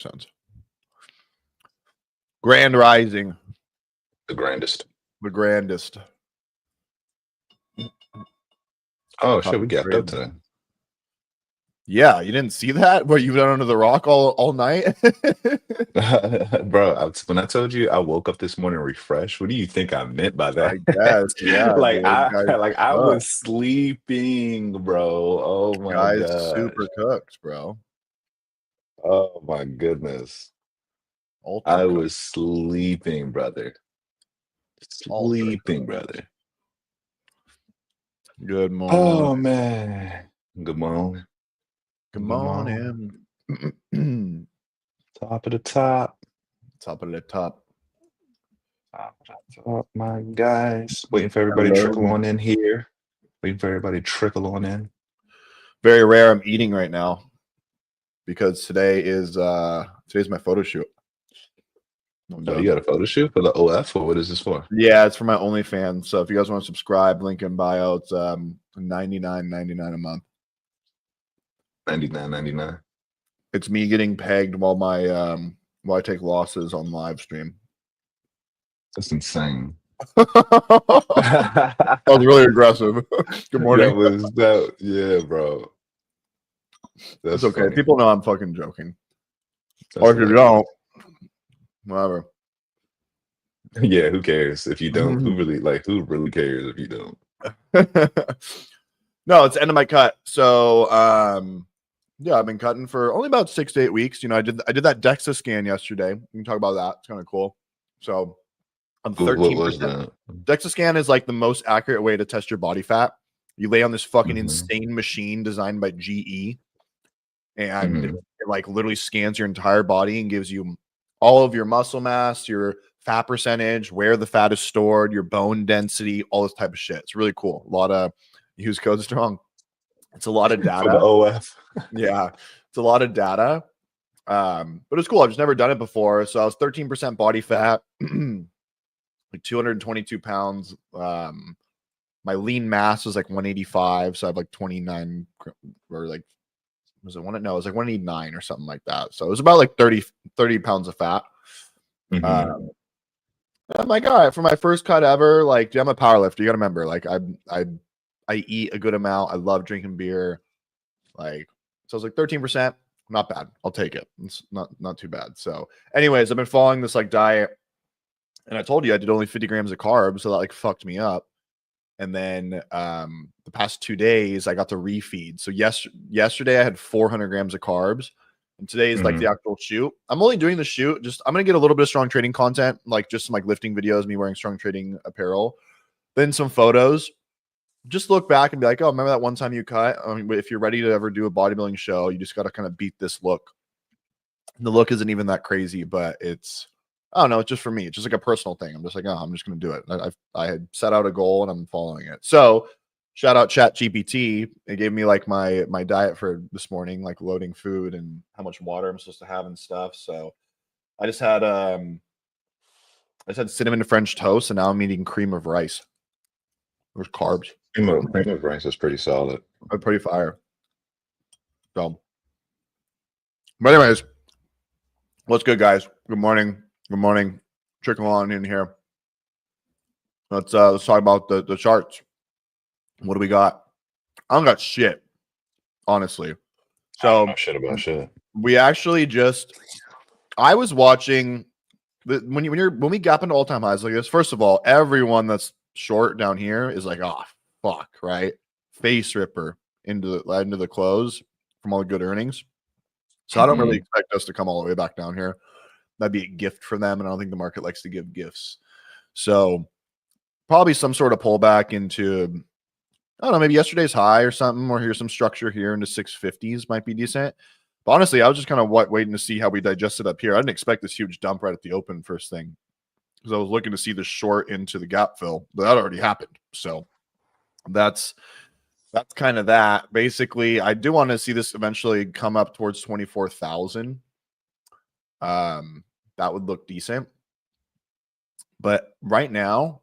Sounds Grand Rising. The grandest. The grandest. Oh shit, we gapped up today. Yeah, you didn't see that? What, you've been under the rock all night? Bro, when I told you I woke up this morning refreshed, what do you think I meant by that? I guess, yeah. like dude, I was sleeping, bro. Oh my guys god. super cooked, bro. Oh my goodness. Ultra I cooked. was sleeping, brother. Sleeping, brother. Good morning. Oh man. Good morning. Good morning. Top of the top. Top of the top. Top of the top, my guys. Waiting for everybody to trickle on in here. Waiting for everybody to trickle on in. Very rare. I'm eating right now because today's my photo shoot. Oh, you got a photo shoot for the OF, or what is this for? Yeah, it's for my OnlyFans. So if you guys want to subscribe, link in bio. It's $99.99 a month. $99.99. It's me getting pegged while I take losses on live stream. That's insane. That was really aggressive. Good morning. Yeah, bro. That's okay. Funny. People know I'm fucking joking. Or if you don't, whatever. Yeah, who cares if you don't? Who really cares if you don't? No, it's the end of my cut. So yeah, I've been cutting for only about 6 to 8 weeks. You know, I did that DEXA scan yesterday. We can talk about that. It's kind of cool. So I'm 13%. What was that? DEXA scan is like the most accurate way to test your body fat. You lay on this fucking insane machine designed by GE, and it like literally scans your entire body and gives you all of your muscle mass, your fat percentage, where the fat is stored, your bone density, all this type of shit. It's really cool. A lot of use code strong. It's a lot of data. For the OF. Yeah, it's a lot of data. But it's cool. I've just never done it before. So I was 13% body fat, like 222 pounds. My lean mass was like 185. So I have like 29 or like, was it one? No, it was like 189 or something like that. So it was about like 30 pounds of fat. I'm like, all right, for my first cut ever, like, dude, I'm a power lifter. You got to remember, like, I eat a good amount. I love drinking beer. Like, so I was like 13%, not bad. I'll take it. It's not too bad. So anyways, I've been following this like diet, and I told you I did only 50 grams of carbs. So that like fucked me up. And then the past 2 days I got to refeed. So yesterday I had 400 grams of carbs. And today is like the actual shoot. I'm only doing the shoot. I'm going to get a little bit of strong trading content, like just some like lifting videos, me wearing strong trading apparel, then some photos. Just look back and be like, oh, remember that one time you cut? I mean, if you're ready to ever do a bodybuilding show, you just got to kind of beat this look. And the look isn't even that crazy, but it's, I don't know. It's just for me. It's just like a personal thing. I'm just like, oh, I'm just going to do it. I had set out a goal and I'm following it. So shout out ChatGPT. It gave me like my diet for this morning, like loading food and how much water I'm supposed to have and stuff. So I just had cinnamon French toast, and now I'm eating cream of rice. There's carbs. Cream of rice is pretty solid. Pretty fire. So, but anyways, what's good, guys? Good morning. Good morning. Trickle on in here. Let's talk about the charts. What do we got? I don't got shit, honestly. So I don't know shit about shit. We actually I was watching when we gap into all-time highs like this. First of all, everyone that's short down here is like, oh fuck, right? Face ripper into the close from all the good earnings. So I don't really expect us to come all the way back down here. That'd be a gift for them, and I don't think the market likes to give gifts. So probably some sort of pullback into, I don't know, maybe yesterday's high or something, or here's some structure here into 650s might be decent. But honestly, I was just kind of waiting to see how we digested up here. I didn't expect this huge dump right at the open first thing, because I was looking to see the short into the gap fill, but that already happened. So that's kind of that. Basically, I do want to see this eventually come up towards 24,000. That would look decent. But right now,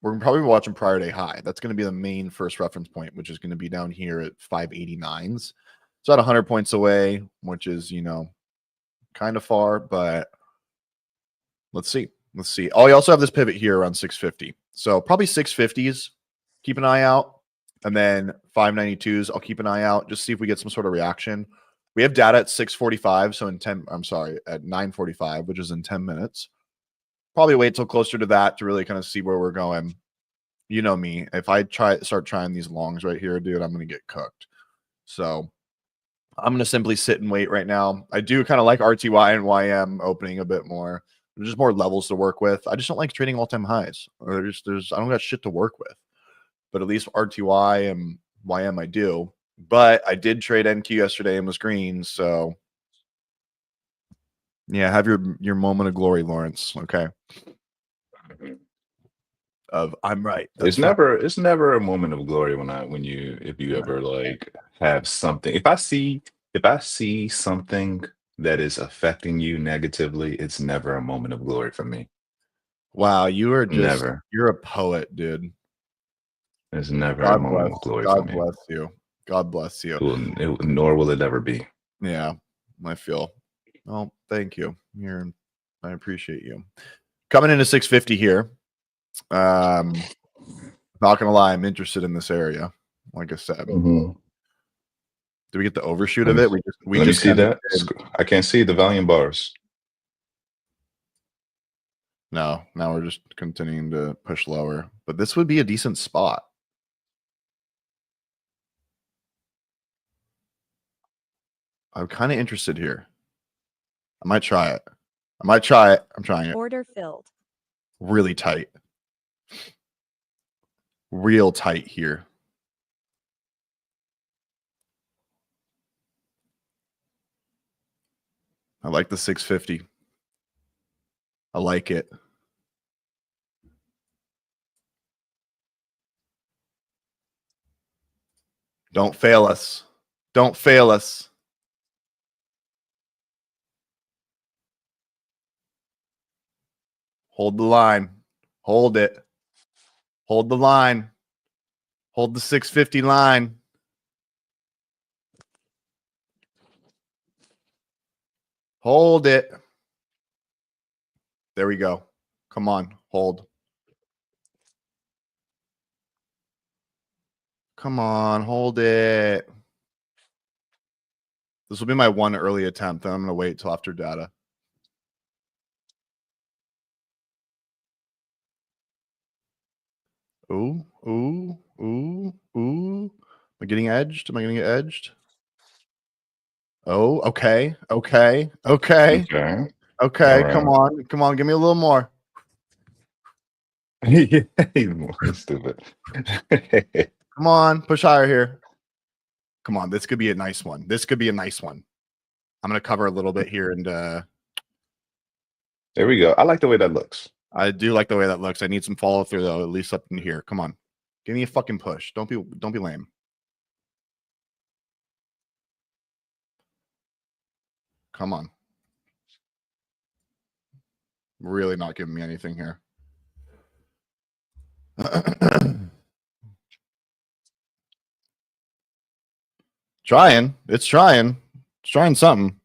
we're probably watching prior day high. That's going to be the main first reference point, which is going to be down here at 589s. So at 100 points away, which is, you know, kind of far, but let's see. Let's see. Oh, you also have this pivot here around 650. So probably 650s. Keep an eye out. And then 592s, I'll keep an eye out. Just see if we get some sort of reaction. We have data at 6:45. So at 9:45, which is in 10 minutes. Probably wait till closer to that to really kind of see where we're going. You know me. If I start trying these longs right here, dude, I'm going to get cooked. So I'm going to simply sit and wait right now. I do kind of like RTY and YM opening a bit more. There's just more levels to work with. I just don't like trading all-time highs. I don't got shit to work with. But at least RTY and YM I do. But I did trade NQ yesterday and was green. So yeah, have your moment of glory, Lawrence. Okay. I'm right. It's never a moment of glory if you ever like have something. If I see something that is affecting you negatively, it's never a moment of glory for me. Wow, you're a poet, dude. It's never a moment of glory for me. God bless you. God bless you. Nor will it ever be. Yeah, I feel. Oh, thank you. I appreciate you. Coming into 650 here. Not gonna lie, I'm interested in this area. Like I said. Mm-hmm. Do we get the overshoot of it? Let me see that. I can't see the volume bars. No, now we're just continuing to push lower. But this would be a decent spot. I'm kind of interested here. I might try it. I'm trying it. Order filled. Really tight. Real tight here. I like the 650. I like it. Don't fail us. Don't fail us. Hold the line. Hold it. Hold the line. Hold the 650 line. Hold it. There we go. Come on. Hold. Come on. Hold it. This will be my one early attempt. Then I'm going to wait till after data. Ooh, ooh, ooh, ooh. Am I getting edged? Am I going to get edged? Oh, okay. Okay. Okay. Okay. Okay. Come on. Come on. Give me a little more. Yeah, he's more stupid. Come on. Push higher here. Come on. This could be a nice one. This could be a nice one. I'm going to cover a little bit here. And there we go. I like the way that looks. I do like the way that looks. I need some follow through, though, at least up in here. Come on. Give me a fucking push. Don't be lame. Come on. Really not giving me anything here. Trying. It's trying. It's trying something.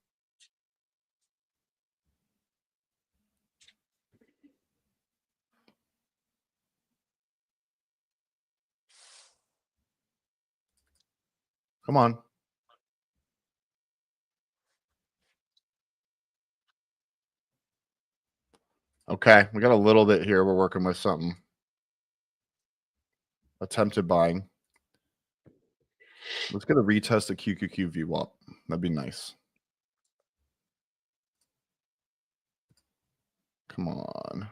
Come on. Okay. We got a little bit here. We're working with something. Attempted buying. Let's get a retest of QQQ VWAP. That'd be nice. Come on.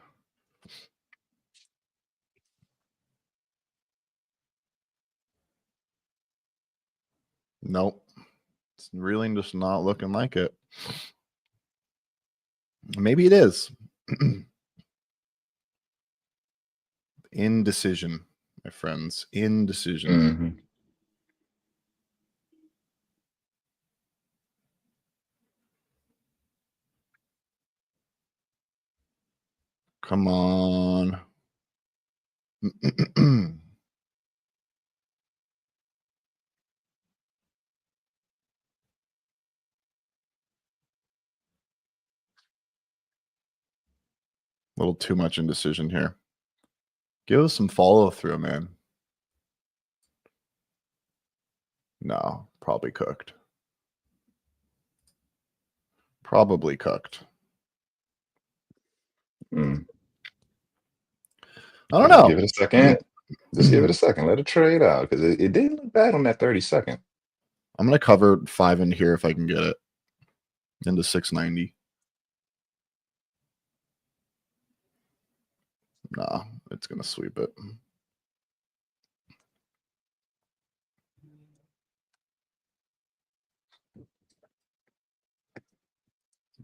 Nope. It's really just not looking like it. Maybe it is. Indecision, my friends. Indecision. Mm-hmm. Come on. A little too much indecision here. Give us some follow through, man. No, probably cooked. Probably cooked. Mm. I don't know. Give it a second. Just give it a second. Let it trade out because it didn't look bad on that 30-second. I'm going to cover 5 in here if I can get it into 690. Nah, it's going to sweep it.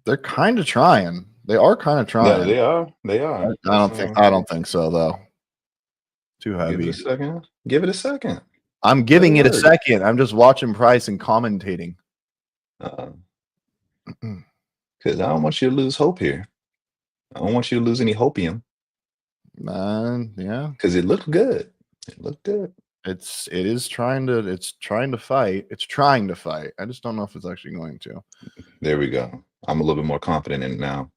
They're kind of trying. They are kind of trying. Yeah, they are. They are. I don't think so though. Too Give heavy. it a second. Give it a second. I'm giving it a second. I'm just watching price and commentating. Because I don't want you to lose hope here. I don't want you to lose any hopium. Yeah. Because it looked good. It looked good. It's trying to fight. It's trying to fight. I just don't know if it's actually going to. There we go. I'm a little bit more confident in it now.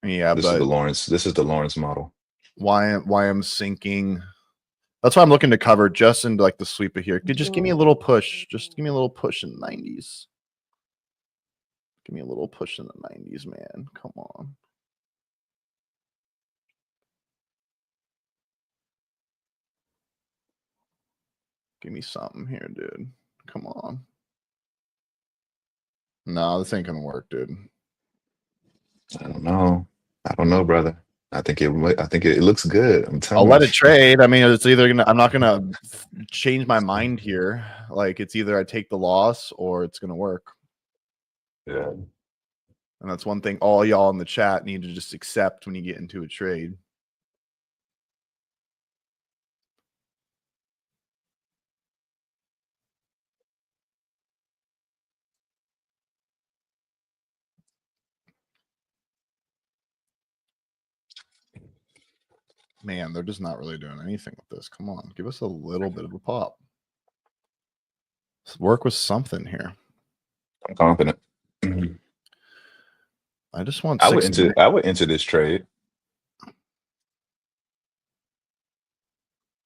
Yeah, this is the Lawrence. This is the Lawrence model. Why I'm sinking. That's why I'm looking to cover just into like the sweep of here. Just give me a little push. Just give me a little push in the 90s. Give me a little push in the 90s, man. Come on. Give me something here, dude. Come on. No, this ain't gonna work, dude. I don't know, brother. I think it looks good. I'm telling I'll you. let it trade. I mean, it's either I'm not gonna change my mind here. Like it's either I take the loss or it's gonna work. Yeah. And that's one thing all y'all in the chat need to just accept when you get into a trade. Man, they're just not really doing anything with this. Come on, give us a little bit of a pop. Let's work with something here. I'm confident. I just want. I would enter this trade.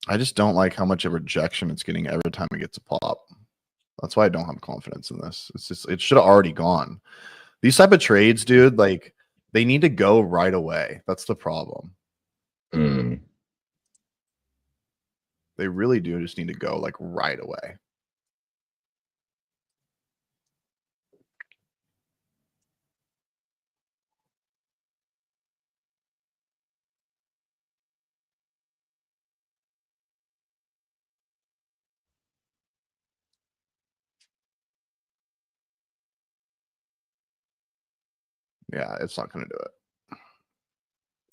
I just don't like how much of rejection it's getting every time it gets a pop. That's why I don't have confidence in this. It's just it should have already gone. These type of trades, dude, like they need to go right away. That's the problem. They really do just need to go like right away. Yeah, it's not going to do it.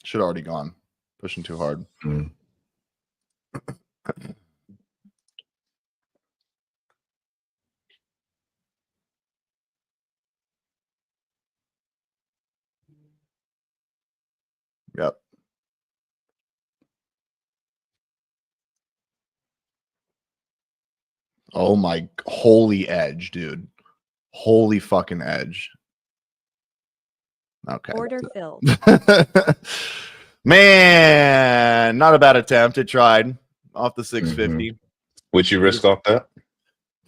Should already gone. Pushing too hard. Yep. Oh my holy edge, dude. Holy fucking edge. Okay. Order filled. Man, not a bad attempt. It tried off the 650. Would you risk off that?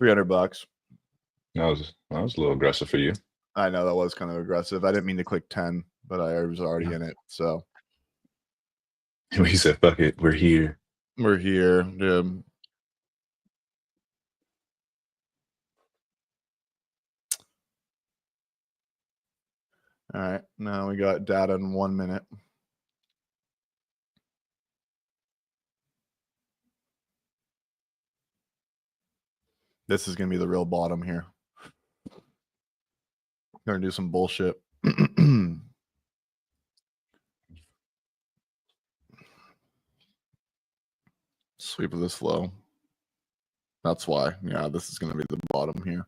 $300. That was a little aggressive for you. I know that was kind of aggressive. I didn't mean to click 10, but I was already in it. So he said, "Fuck it, we're here. We're here, dude." All right, now we got data in 1 minute. This is gonna be the real bottom here. Gonna do some bullshit. Sweep of this low. That's why. Yeah, this is gonna be the bottom here.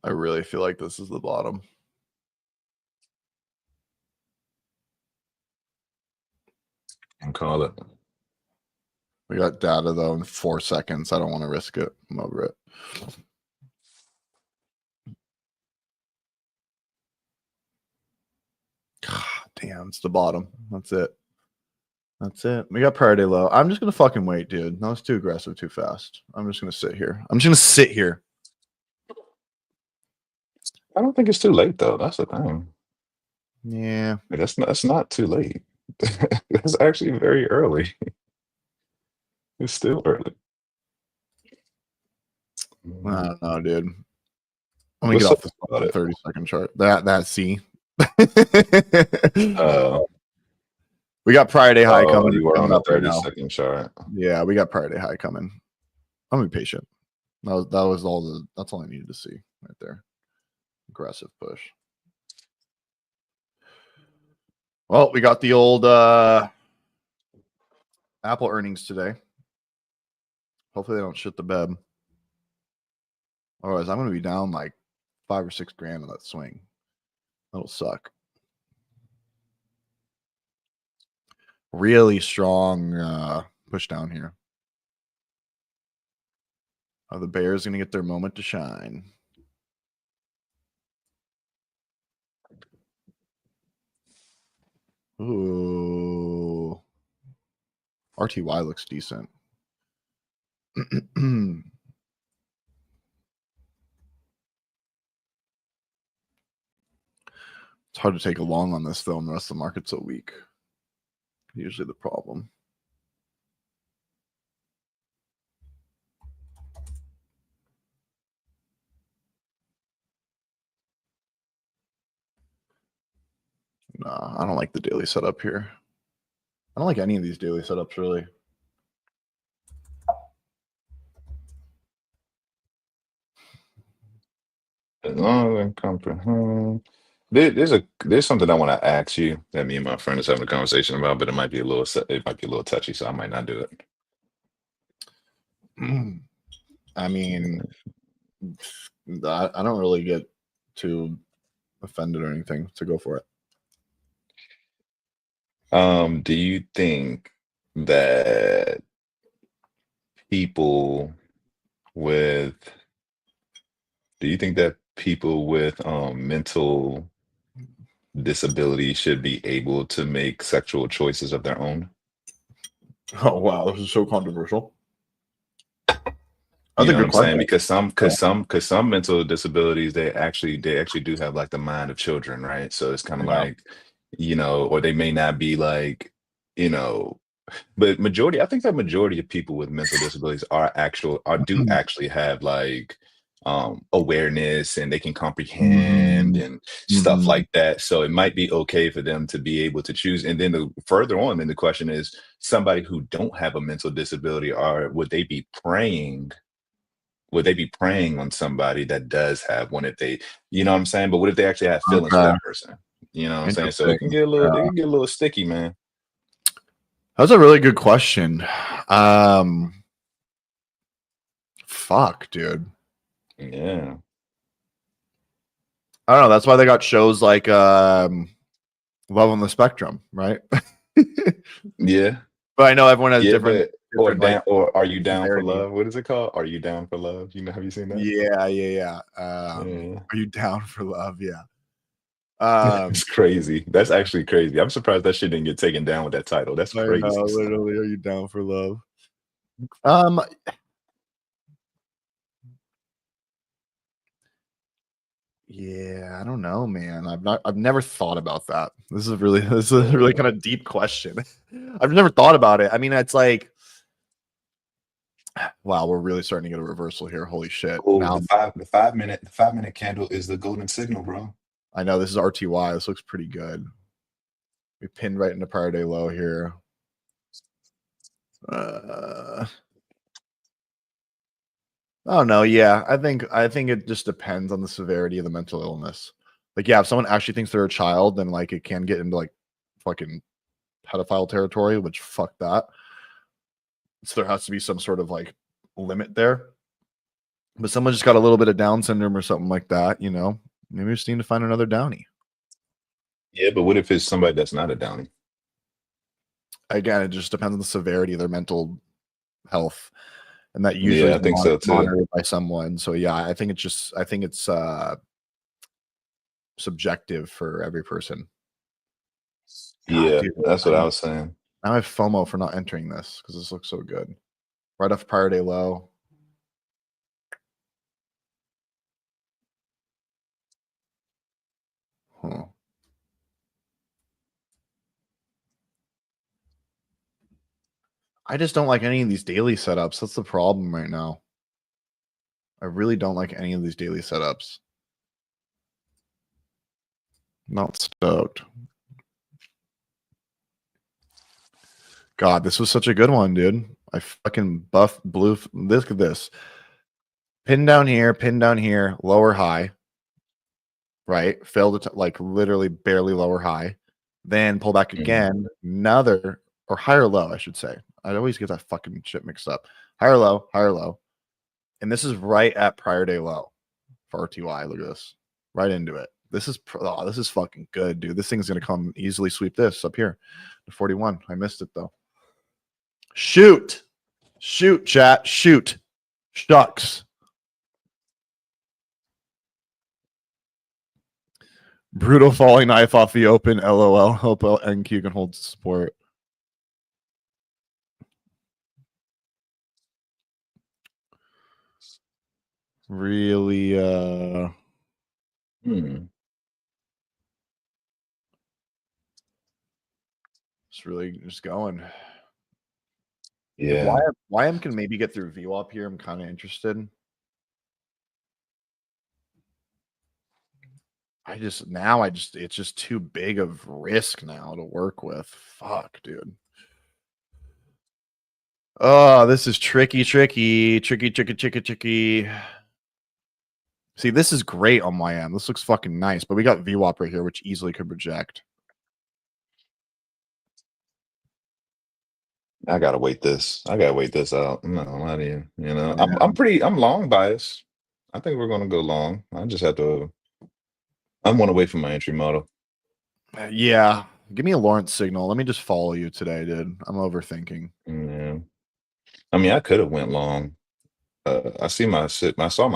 I really feel like this is the bottom. And call it. We got data though in 4 seconds. I don't want to risk it. I'm over it. God damn, it's the bottom. That's it. That's it. We got priority low. I'm just gonna fucking wait, dude. No, it's too aggressive, too fast. I'm just gonna sit here. I'm just gonna sit here. I don't think it's too late though. That's the thing. Yeah. That's not too late. That's actually very early. It's still early. I don't know, dude. Let me What's get off up this about it? 30-second chart. That C. We got Friday high coming. You were on Coming a up right now. 30-second chart. Yeah, we got Friday high coming. I'm gonna be patient. That's all I needed to see right there. Aggressive push. Well, we got the old Apple earnings today. Hopefully they don't shit the bed. Otherwise, I'm gonna be down like $5 or $6 grand on that swing. That'll suck. Really strong push down here. Are the Bears gonna get their moment to shine? Ooh. RTY looks decent. It's hard to take a long on this though, and the rest of the market's so weak. Usually the problem. Nah, I don't like the daily setup here. I don't like any of these daily setups really. As long as I comprehend. There's something I want to ask you that me and my friend is having a conversation about, but it might be a little touchy, so I might not do it. I mean, I don't really get too offended or anything, so go for it. Do you think that people with people with mental disability should be able to make sexual choices of their own? Oh wow, this is so controversial. You That's a know what good I'm saying? question. Because some mental disabilities they actually do have like the mind of children, right? So it's kind of Yeah. like, or they may not be like, you know, but I think that majority of people with mental disabilities do actually have like awareness and they can comprehend Mhm. and stuff Mhm. like that. So it might be okay for them to be able to choose. And then further on, then the question is somebody who don't have a mental disability, would they be preying on somebody that does have one if they, you know what I'm saying? But what if they actually have feelings for Okay. that person? You know what I'm saying? So Interesting. it can get a little sticky, man. That's a really good question. Fuck, dude. Yeah. I don't know. That's why they got shows like Love on the Spectrum, right? Yeah. But I know everyone has Yeah, different like or Are You Down for severity. Love? What is it called? Are You Down for Love? Have you seen that? Yeah. Yeah. Are you down for love? Yeah. It's crazy. That's actually crazy. I'm surprised that shit didn't get taken down with that title. That's I know, crazy. literally, are you down for love? Um, yeah, I don't know, man. I've never thought about that. This is a really kind of deep question. I've never thought about it. I mean, it's like, wow, we're really starting to get a reversal here. Holy shit. Oh, Now the 5 minute candle is the golden signal, bro. I know this is RTY. This looks pretty good. We pinned right into prior day low here. Oh no, yeah. I think it just depends on the severity of the mental illness. Like, yeah, if someone actually thinks they're a child, then like it can get into like fucking pedophile territory, which fuck that. So there has to be some sort of like limit there. But someone just got a little bit of Down syndrome or something like that, maybe we just need to find another Downy. Yeah, but what if it's somebody that's not a Downy? Again, it just depends on the severity of their mental health, and that usually Yeah, I is think so too. monitored by someone. So yeah, I think it's subjective for every person. God, Yeah, dude, that's what I was saying. now I have FOMO for not entering this because this looks so good. Right off prior day low. Huh. I just don't like any of these daily setups. That's the problem right now. I really don't like any of these daily setups. Not stoked. God, this was such a good one, dude. I fucking buff blue. Look at this. Pin down here, lower high. Right? Failed to like literally barely lower high. Then pull back again. Another or higher low, I should say. I always get that fucking shit mixed up. Higher low, higher low. And this is right at prior day low for RTY. Look at this. Right into it. This is fucking good, dude. This thing's gonna come easily sweep this up here to 41. I missed it though. Shoot, chat, shoot, shucks. Brutal falling knife off the open. LOL. Hope NQ can hold support. Really, it's really just going. Yeah. If YM can maybe get through VWAP here, I'm kind of interested. It's just too big of risk now to work with. Fuck, dude. Oh, this is tricky. See, this is great on YM. This looks fucking nice, but we got VWAP right here, which easily could reject. I gotta wait this. I gotta wait this out. I'm not gonna lie to you. You know, Yeah. I'm long biased. I think we're gonna go long. I just have to. I want to wait for my entry model. Yeah. Give me a Lawrence signal. Let me just follow you today, dude. I'm overthinking. Yeah. I mean, I could have went long. I saw my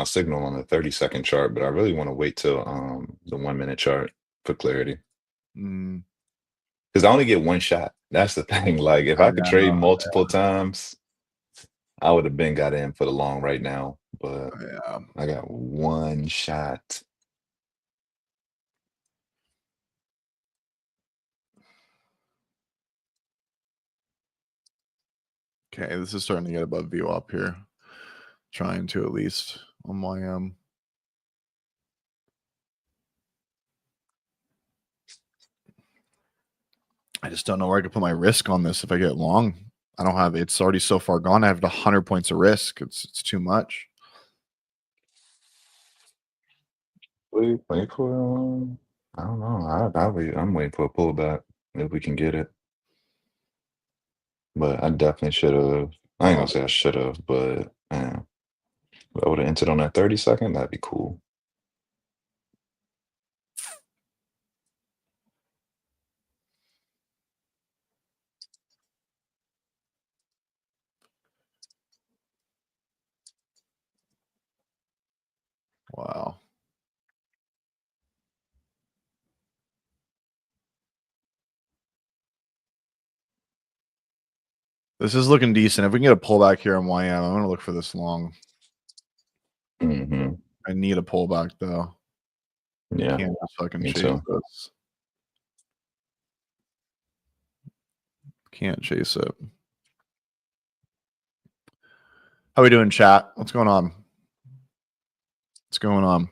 signal on the 30-second chart, but I really want to wait till the 1-minute chart for clarity. Because I only get one shot. That's the thing. Like if I could trade multiple times, I would have been got in for the long right now. But Yeah. I got one shot. Okay, this is starting to get above VWAP here. Trying to at least on YM. I just don't know where I could put my risk on this if I get long. I don't have it's already so far gone. I have 100 points of risk. It's too much. Wait for I don't know. I'm waiting for a pullback if we can get it. But I definitely should have. I ain't gonna say I should have, but man, if I would have entered on that 30-second, that'd be cool. Wow. This is looking decent. If we can get a pullback here on YM, I'm going to look for this long. I need a pullback, though. Yeah. Can't just fucking chase this. Can't chase it. How we doing, chat? What's going on? What's going on?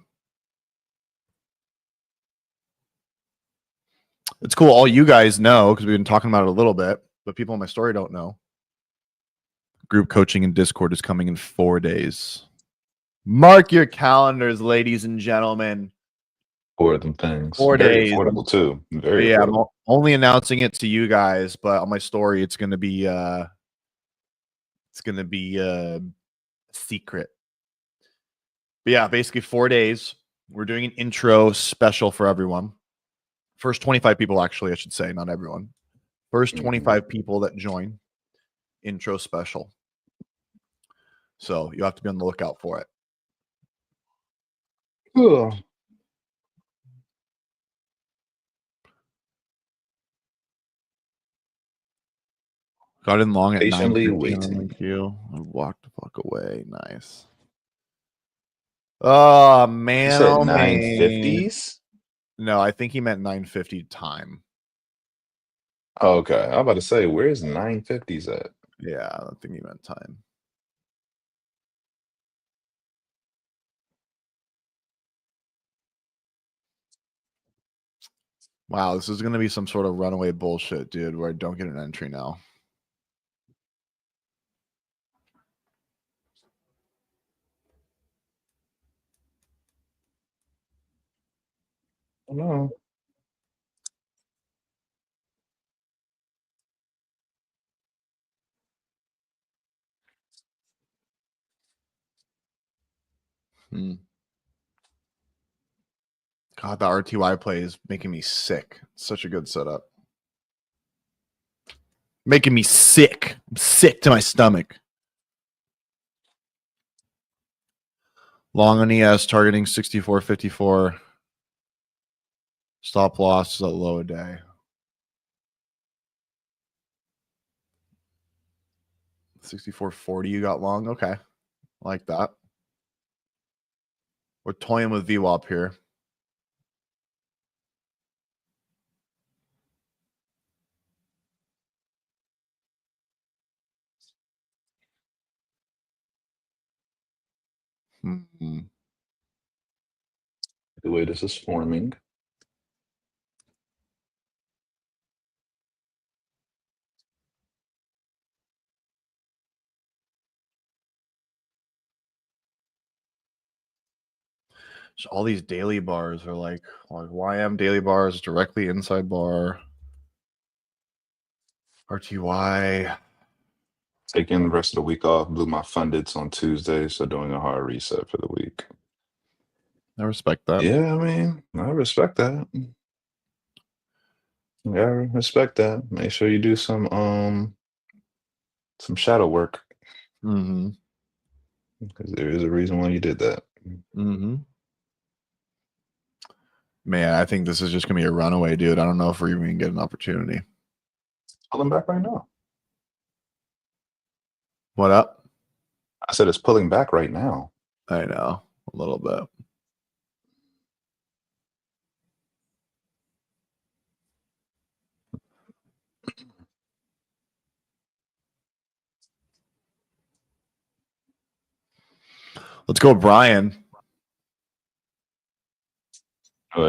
It's cool. All you guys know, because we've been talking about it a little bit, but people in my story don't know. Group coaching in Discord is coming in 4 days. Mark your calendars, ladies and gentlemen. 4 of them things. 4 Very days. affordable too. Very affordable. I'm only announcing it to you guys, but on my story, it's gonna be secret. But yeah, basically 4 days. We're doing an intro special for everyone. First 25 people, actually, I should say, not everyone. First 25 people that join, intro special. So you have to be on the lookout for it. Ugh. Got in long at Patiently 9:50 on the waiting. queue. I walked the fuck away. Nice. Oh You man, said oh man. 950s? No, I think he meant 9:50 time. Oh, okay. I'm about to say, where's 950s at? Yeah, I don't think he meant time. Wow, this is gonna be some sort of runaway bullshit, dude, where I don't get an entry now. No. Hmm. God, the RTY play is making me sick. Such a good setup. Making me sick. I'm sick to my stomach. Long on ES, targeting 64.54. Stop loss is at low a day. 64.40 you got long? Okay. I like that. We're toying with VWAP here. Hmm. The way this is forming. So all these daily bars are like YM daily bars, directly inside bar. RTY. Taking the rest of the week off, blew my fundeds on Tuesday, so doing a hard reset for the week. I respect that. Yeah, I mean, I respect that. Yeah, I respect that. Make sure you do some shadow work. Mm-hmm. Because there is a reason why you did that. Mm-hmm. Man, I think this is just gonna be a runaway, dude. I don't know if we're even gonna get an opportunity. Pulling back right now. What up? I said it's pulling back right now. I know, a little bit. Let's go, Brian.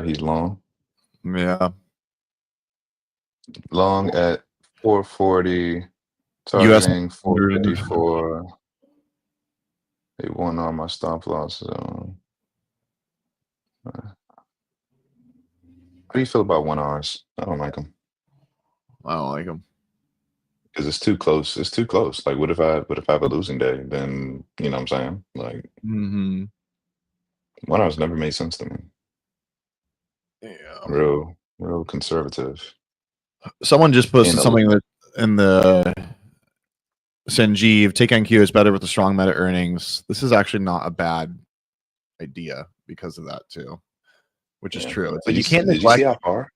He's long. Yeah. Long at 440, US targeting 454. They won all my stop loss zone. How do you feel about 1Rs? I don't like them. I don't like him. Because it's too close. It's too close. Like, what if I have a losing day? Then you know what I'm saying? Like, Mm-hmm. 1Rs never made sense to me. Yeah. Real conservative. Someone just posted And something that in the Sanjeev, take NQ is better with the strong meta earnings. This is actually not a bad idea because of that too, which is true. It's like you can't did you see neglect how far?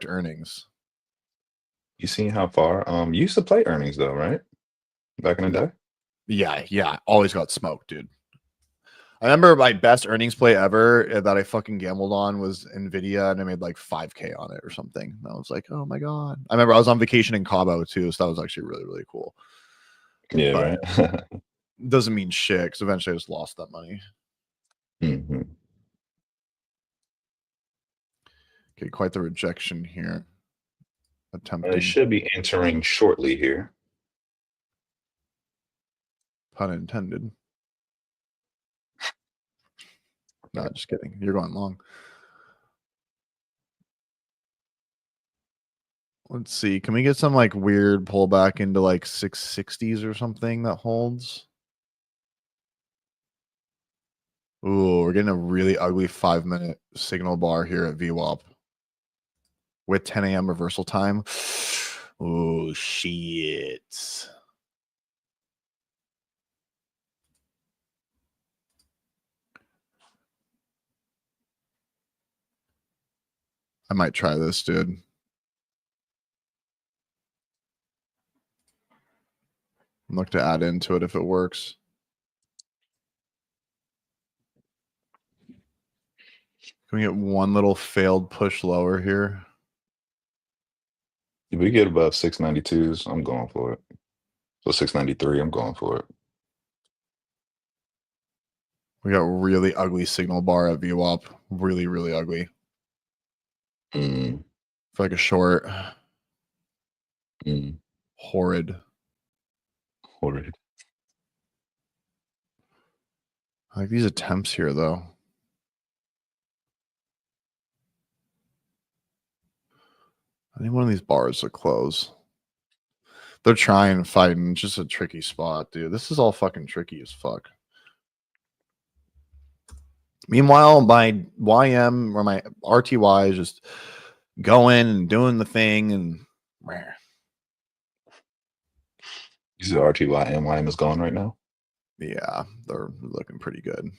earnings. You seen how far? You used to play earnings though, right? Back in the day. Yeah. Always got smoked, dude. I remember my best earnings play ever that I fucking gambled on was Nvidia, and I made like 5K on it or something. And I was like, oh my god. I remember I was on vacation in Cabo too, so that was actually really, really cool. Yeah, But right. doesn't mean shit because eventually I just lost that money. Mm-hmm. Okay, quite the rejection here. I Attempting, should be entering shortly here. pun intended. No, just kidding. You're going long. Let's see. Can we get some like weird pullback into like 660s or something that holds? Ooh, we're getting a really ugly 5-minute signal bar here at VWAP with 10 a.m. reversal time. Oh, shit. I might try this, dude. Look to add into it if it works. Can we get one little failed push lower here? If we get above 692s, I'm going for it. So 693, I'm going for it. We got really ugly signal bar at VWAP. Really, really ugly. Mm. For like a short. Mm. Horrid. Horrid. I like these attempts here, though. I think one of these bars will close. They're trying to fight, and it's just a tricky spot, dude. This is all fucking tricky as fuck. Meanwhile, my YM or my RTY is just going and doing the thing, and You see RTY and YM is gone right now? yeah, they're looking pretty good.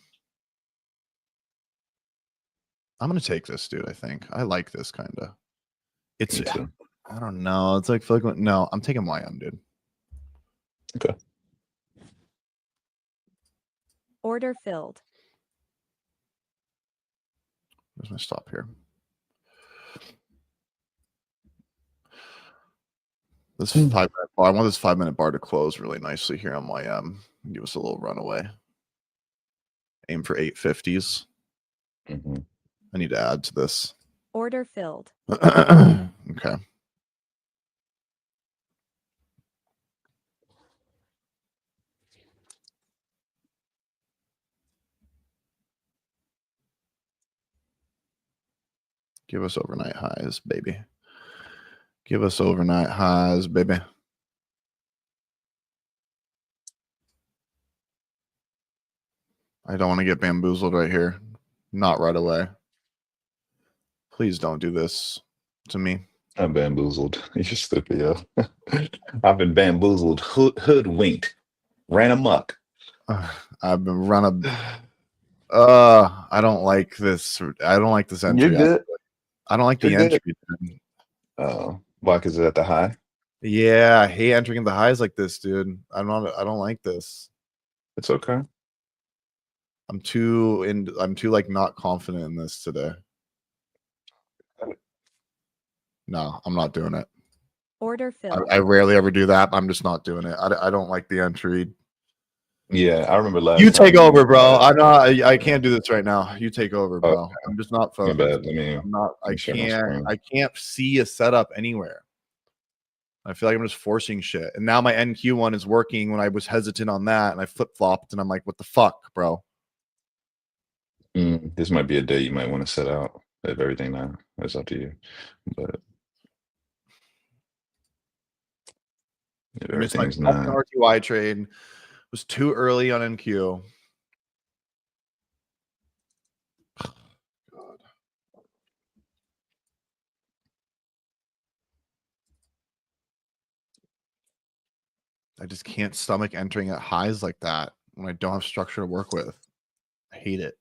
I'm gonna take this, dude. I think I like this kind of. It's I don't know. It's like no. I'm taking YM, dude. Okay. Order filled. Where's my stop here? This 5 minute bar. I want this 5 minute bar to close really nicely here on YM. Give us a little runaway. Aim for 850s. Mm-hmm. I need to add to this. Order filled. Okay. Give us overnight highs, baby. Give us overnight highs, baby. I don't want to get bamboozled right here. Not right away. Please don't do this to me. I'm bamboozled. You're stupid, yo. I've been bamboozled, hoodwinked, ran amok. I've been run a. I don't like this. I don't like this entry. You're good. I don't like the entry. Oh, why? Because it's at the high. Yeah, I hate entering the highs like this, dude. I don't like this. It's okay. I'm too like not confident in this today. No, I'm not doing it. Order filled. I rarely ever do that. I'm just not doing it. I don't like the entry. Yeah, I remember last. You take over, bro. I'm not. I can't do this right now. You take over, bro. Okay. I'm just not My focused. bad. I'm not. I share my screen. can't see a setup anywhere. I feel like I'm just forcing shit. And now my NQ one is working when I was hesitant on that, and I flip flopped, and I'm like, what the fuck, bro? This might be a day you might want to set out of everything now. That's up to you. But if everything's my not. RTY trade was too early on NQ. God. I just can't stomach entering at highs like that when I don't have structure to work with. I hate it.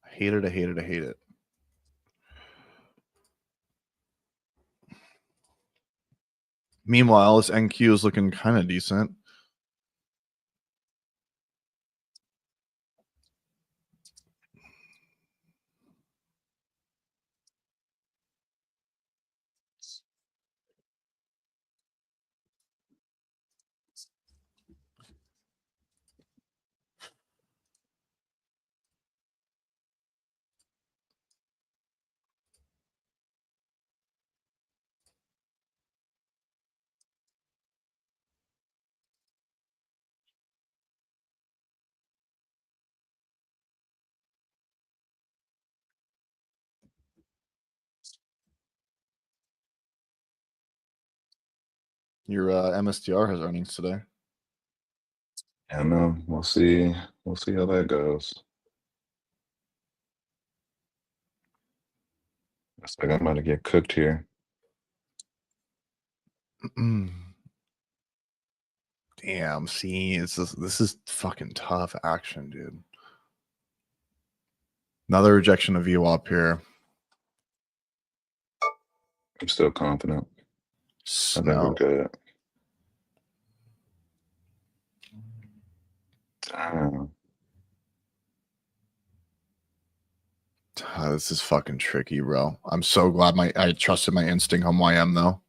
I hate it. I hate it. I hate it. Meanwhile, this NQ is looking kind of decent. Your MSTR has earnings today. I know. We'll see. We'll see how that goes. Looks like I'm about to get cooked here. Damn, see, this is fucking tough action, dude. Another rejection of VWAP here. I'm still confident. I think we're No. good. Damn. This is fucking tricky, bro. I'm so glad I trusted my instinct on YM though.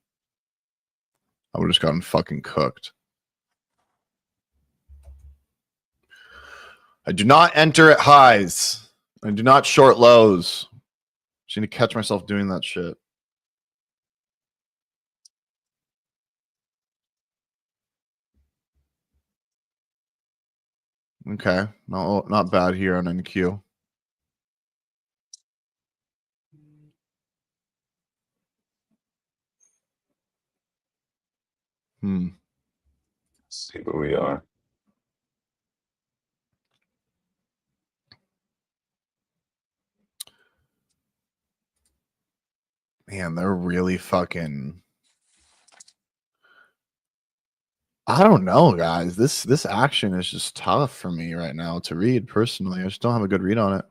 I would have just gotten fucking cooked. I do not enter at highs. I do not short lows. Just need to catch myself doing that shit. Okay, not bad here on NQ. Let's see where we are. Man, they're really fucking. I don't know, guys. This action is just tough for me right now to read personally. I just don't have a good read on it.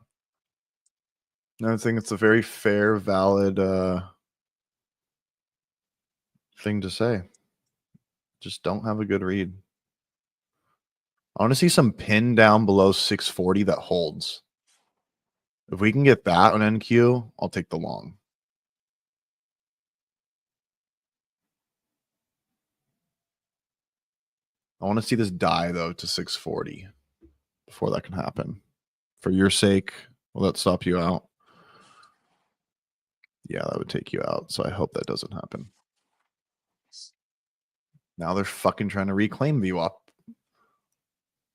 I think it's a very fair, valid thing to say. Just don't have a good read. I want to see some pin down below 640 that holds. If we can get that on NQ, I'll take the long. I want to see this die though to 640 before that can happen. For your sake, will that stop you out? Yeah, that would take you out. So I hope that doesn't happen. Now they're fucking trying to reclaim VWAP.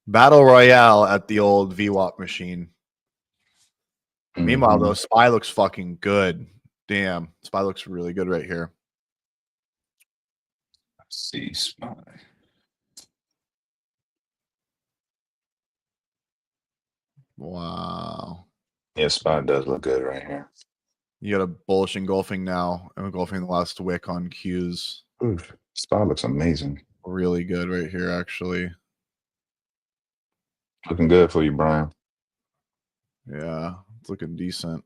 Battle Royale at the old VWAP machine. Meanwhile, though, SPY looks fucking good. Damn, SPY looks really good right here. Let's see, SPY. Wow. Yeah, SPY does look good right here. You got a bullish engulfing now. I'm engulfing the last wick on Qs. Oof, SPY looks amazing. Really good right here, actually. Looking good for you, Brian. Yeah, it's looking decent.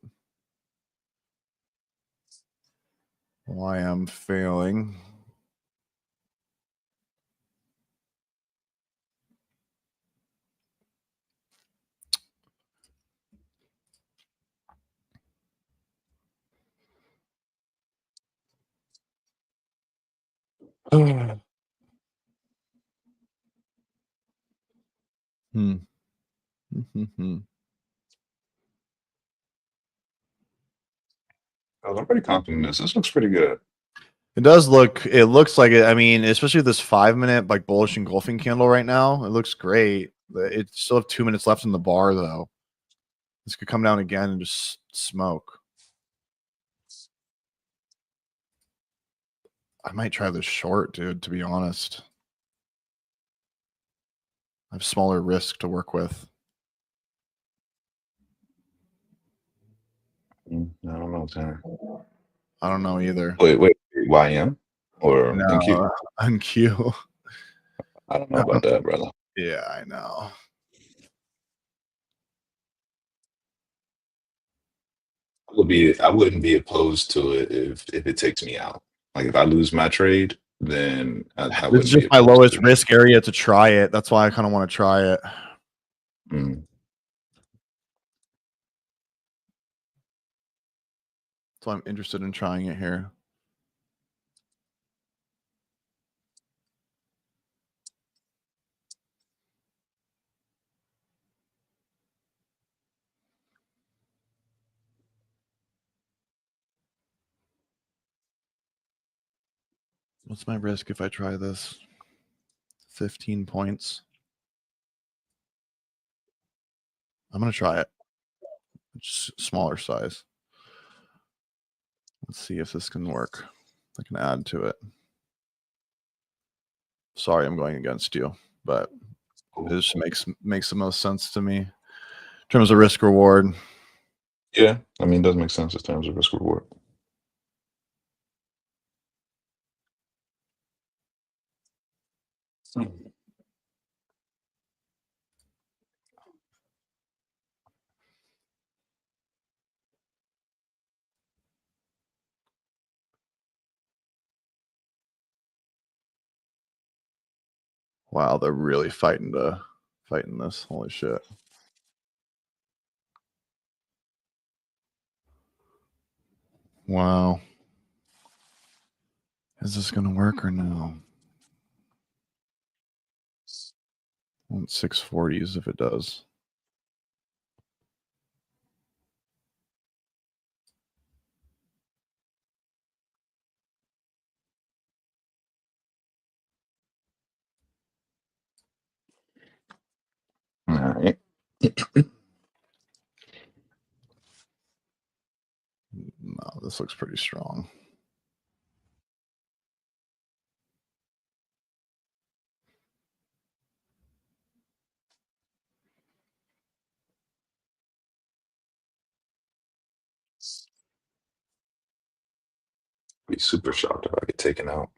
Why I'm failing. Hmm. I'm pretty confident in this. This looks pretty good. It does look. It looks like it. I mean, especially with this 5-minute like bullish engulfing candle right now, it looks great. It still have 2 minutes left in the bar though. This could come down again and just smoke. I might try this short, dude. To be honest, I have smaller risk to work with. I don't know, Tanner. I don't know either. Wait, YM or NQ? No, NQ. I don't know about that, brother. Yeah, I know. I wouldn't be opposed to it if it takes me out. Like if I lose my trade, then I This is wouldn't be just my opposed lowest to it. risk area to try it. That's why I kind of want to try it. Mm. So I'm interested in trying it here. What's my risk if I try this? 15 points. I'm going to try it. It's smaller size. Let's see if this can work. I can add to it. Sorry, I'm going against you, but it just makes the most sense to me in terms of risk reward. Yeah, I mean, it does make sense in terms of risk reward. Wow, they're really fighting this. Holy shit. Wow. Is this gonna work or no? I want 640s if it does. All right. No, this looks pretty strong. Be super shocked if I get taken out.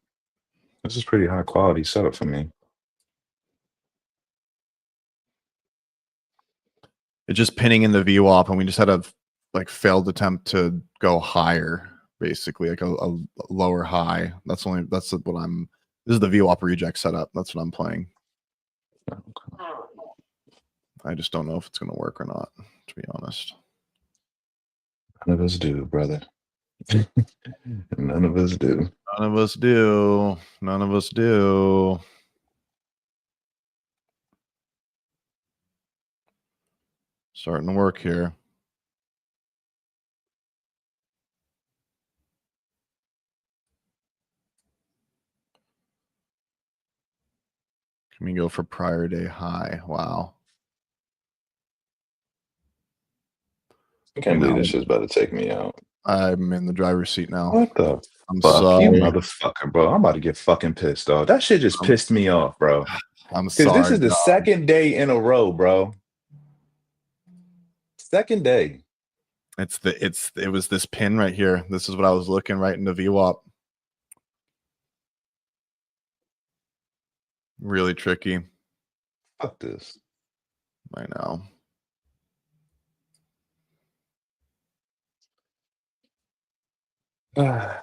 This is pretty high quality setup for me. It's just pinning in the VWAP, and we just had a like failed attempt to go higher, basically like a lower high. That's what I'm. This is the VWAP reject setup. That's what I'm playing. I just don't know if it's going to work or not, to be honest. None of us do, brother. None of us do. None of us do. None of us do. Starting to work here. Can we go for prior day high? Wow. I can't believe this shit's about to take me out. I'm in the driver's seat now. What the I'm fuck, sorry. you motherfucker, bro. I'm about to get fucking pissed off. That shit just pissed me off, bro. I'm Because sorry. this is the second day in a row, bro. Second day. It was this pin right here. This is what I was looking right in the VWAP. Really tricky. Fuck this. I know. Can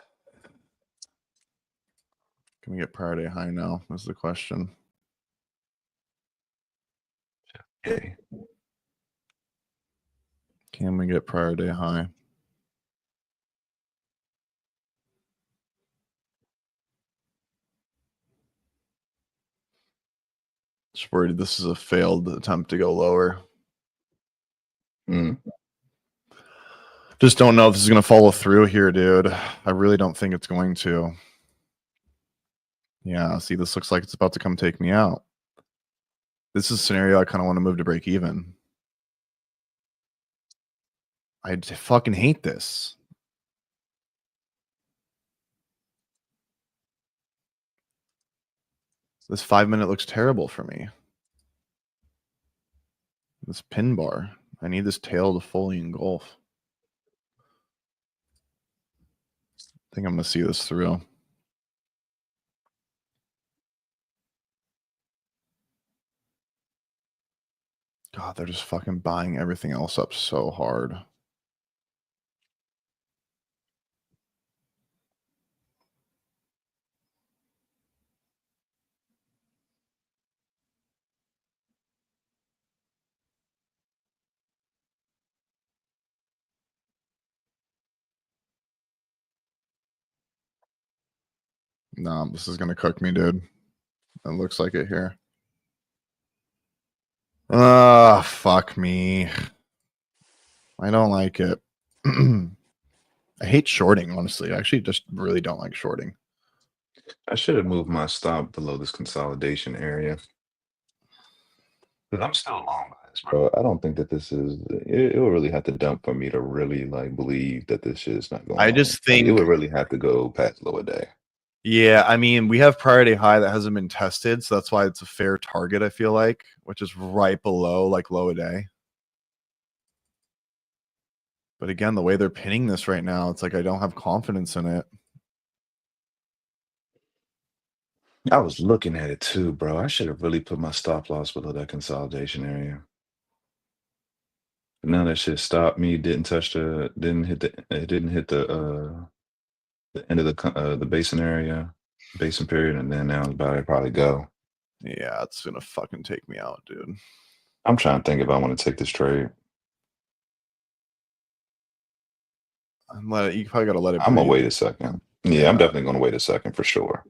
we get prior day high now? Is the question. Okay. Can we get prior day high? Just worried this is a failed attempt to go lower. Just don't know if this is going to follow through here, dude. I really don't think it's going to. Yeah, see, this looks like it's about to come take me out. This is a scenario I kind of want to move to break even. I fucking hate this. This 5 minute looks terrible for me. This pin bar. I need this tail to fully engulf. I think I'm going to see this through. God, they're just fucking buying everything else up so hard. No, this is going to cook me, dude. It looks like it here. Ah, fuck me. I don't like it. I hate shorting, honestly. I actually just really don't like shorting. I should have moved my stop below this consolidation area. But I'm still long by this, bro. I don't think that this is. It will really have to dump for me to really like believe that this shit is not going. I just think it would really have to go past lower day. Yeah, I mean, we have priority high that hasn't been tested, so that's why it's a fair target, I feel like, which is right below like low a day. But again, the way they're pinning this right now, it's like I don't have confidence in it. I was looking at it too, bro. I should have really put my stop loss below that consolidation area. But now that shit stopped me. Didn't hit the end of the basin area, basin period, and then now it's about to probably go. Yeah, it's gonna fucking take me out, dude. I'm trying to think if I want to take this trade. You probably gotta let it I'm gonna breathe. wait a second. Yeah, I'm definitely gonna wait a second for sure.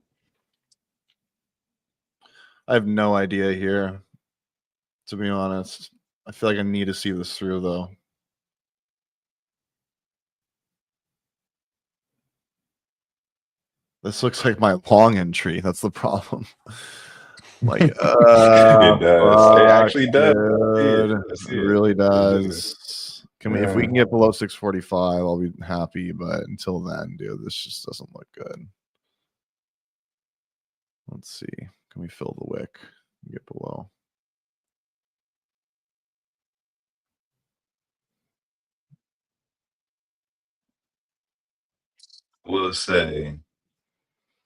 I have no idea here, to be honest. I feel like I need to see this through, though. This looks like my long entry. That's the problem. Like, It does. It fuck, actually does. dude. I It see it. really It does. does. If we Yeah. can get below 645, I'll be happy. But until then, dude, this just doesn't look good. Let's see. Can we fill the wick? Get below. Will say,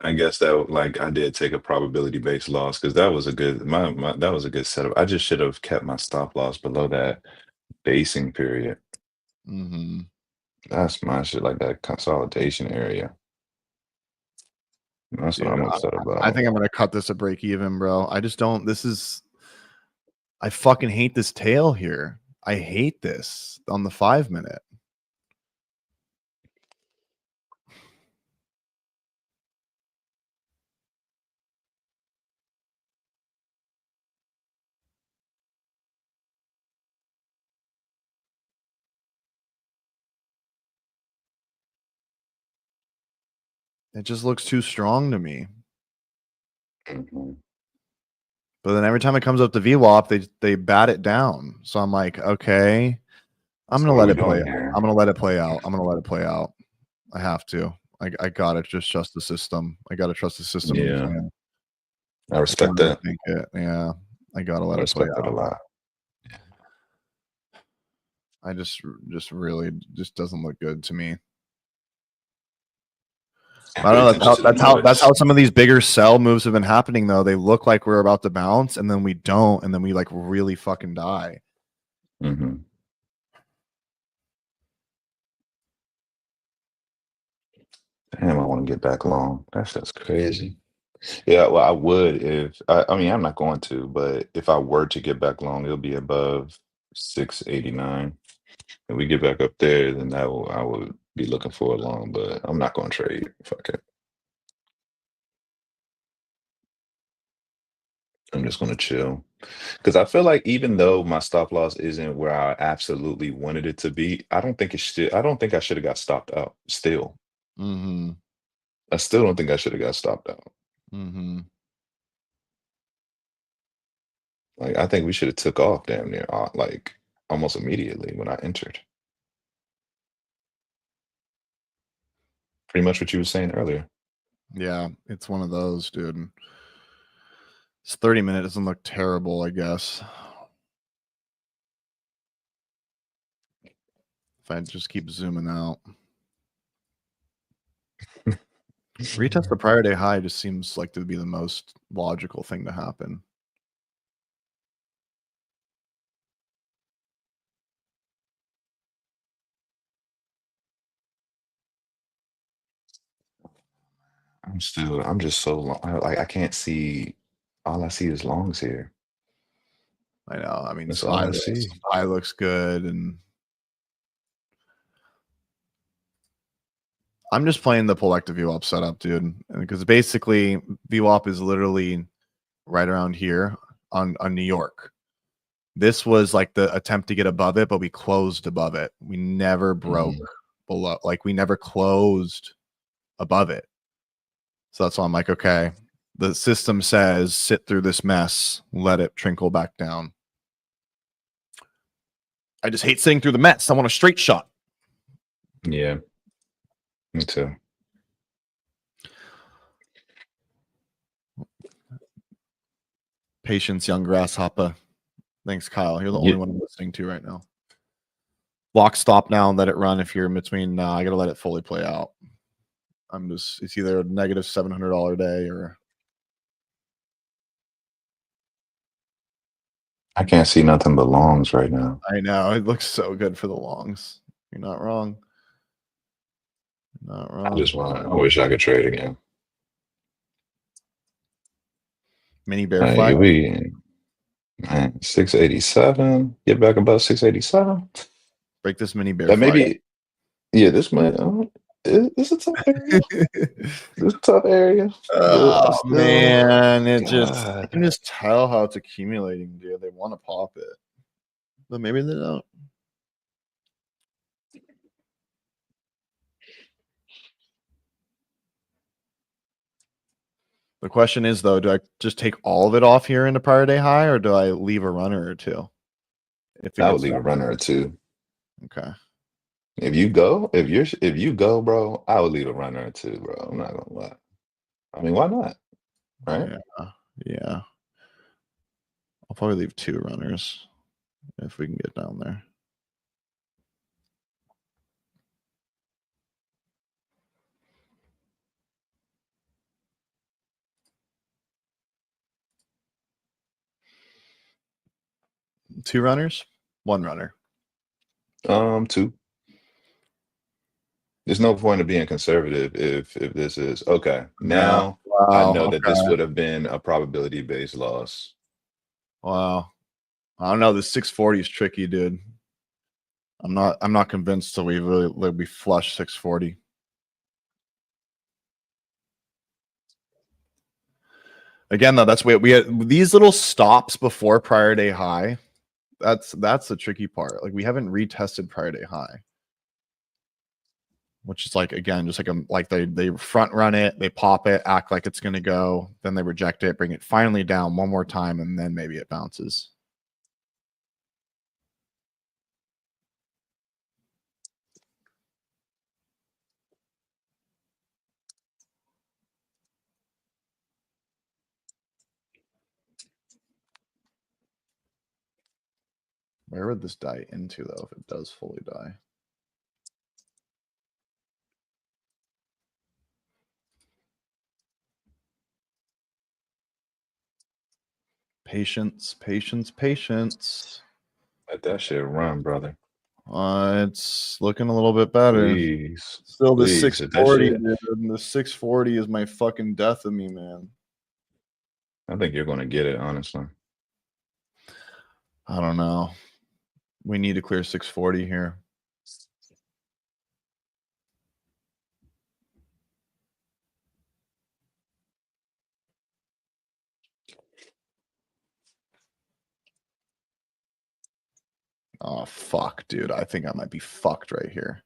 I guess that like I did take a probability based loss because that was a good that was a good setup. I just should have kept my stop loss below that basing period. Mm-hmm. That's my shit, like that consolidation area. That's Dude, what I'm upset about. I think I'm gonna cut this at break even, bro. I just don't. I fucking hate this tail here. I hate this on the 5 minute. It just looks too strong to me. Mhm. But then every time it comes up to VWAP, they bat it down. So I'm like, okay, I'm So gonna what are let we it play. doing here? I'm gonna let it play out. I'm gonna let it play out. I have to. I gotta just trust the system. I gotta trust the system and Yeah, plan. I respect Can't that. overthink it. Yeah, I gotta I let it play respect that a out. lot. I just really just doesn't look good to me. Can't I pay don't know. attention to the That's noise. how some of these bigger sell moves have been happening, though. They look like we're about to bounce, and then we don't, and then we like really fucking die. Mm-hmm. Damn, I want to get back long. That's just crazy. Yeah, well, I would if I mean I'm not going to, but if I were to get back long, it'll be above 689. If we get back up there, then I would be looking for a long, but I'm not going to trade. Fuck it. I'm just going to chill because I feel like even though my stop loss isn't where I absolutely wanted it to be, I don't think it should. I don't think I should have got stopped out. Still, Mm-hmm. I still don't think I should have got stopped out. Mm-hmm. Like I think we should have took off damn near like almost immediately when I entered. Pretty much what you were saying earlier. Yeah, it's one of those, dude. It's 30 minutes. Doesn't look terrible, I guess. If I just keep zooming out. Retest the prior day high just seems like to be the most logical thing to happen. I'm just so long. Like I can't see. All I see is longs here. I know. I mean, That's all I see. SPY looks good, and I'm just playing the pullback to VWAP setup, dude. Because basically, VWAP is literally right around here on New York. This was like the attempt to get above it, but we closed above it. We never broke below. Like we never closed above it. So that's why I'm like, okay, the system says sit through this mess, let it trickle back down. I just hate sitting through the mess. I want a straight shot. Yeah, me too. Patience, young grasshopper. Thanks, Kyle. You're the Yeah. only one I'm listening to right now. Lock stop now and let it run. If you're in between, I gotta let it fully play out. It's either a negative $700 day or I can't see nothing but longs right now. I know it looks so good for the longs. You're not wrong. Not wrong. I wish I could trade again. Mini bear Hey, flag. we man, 687. Get back above 687. Break this mini bear That flag. maybe, yeah, this might, it's a tough area. It's a tough area. But Oh still, man, you God. can just tell how it's accumulating, dude. They want to pop it, but maybe they don't. The question is though, do I just take all of it off here into prior day high, or do I leave a runner or two? If it I would gets leave a runner or two. okay, If you go, bro, I would leave a runner or two, bro. I'm not gonna lie. I mean, why not? Right? yeah, I'll probably leave two runners if we can get down there. Two runners, one runner. Two. There's no point of being conservative if this is okay. Yeah. Now I Wow. know that this Okay. would have been a probability based loss. Wow. I don't know. This 640 is tricky, dude. I'm not convinced till we really like, we flush 640. Again, though, that's we had these little stops before prior day high. That's the tricky part. Like we haven't retested prior day high, which is like again just like they front run it, they pop it, act like it's gonna go, then they reject it, bring it finally down one more time, and then maybe it bounces. Where would this die into though if it does fully die? Patience, patience, patience. Let that shit run, brother. It's looking a little bit better. Please. Still, the Please. If that 640, shit, dude. The 640 is my fucking death of me, man. I think you're gonna get it, honestly. I don't know. We need to clear 640 here. Oh, fuck, dude. I think I might be fucked right here.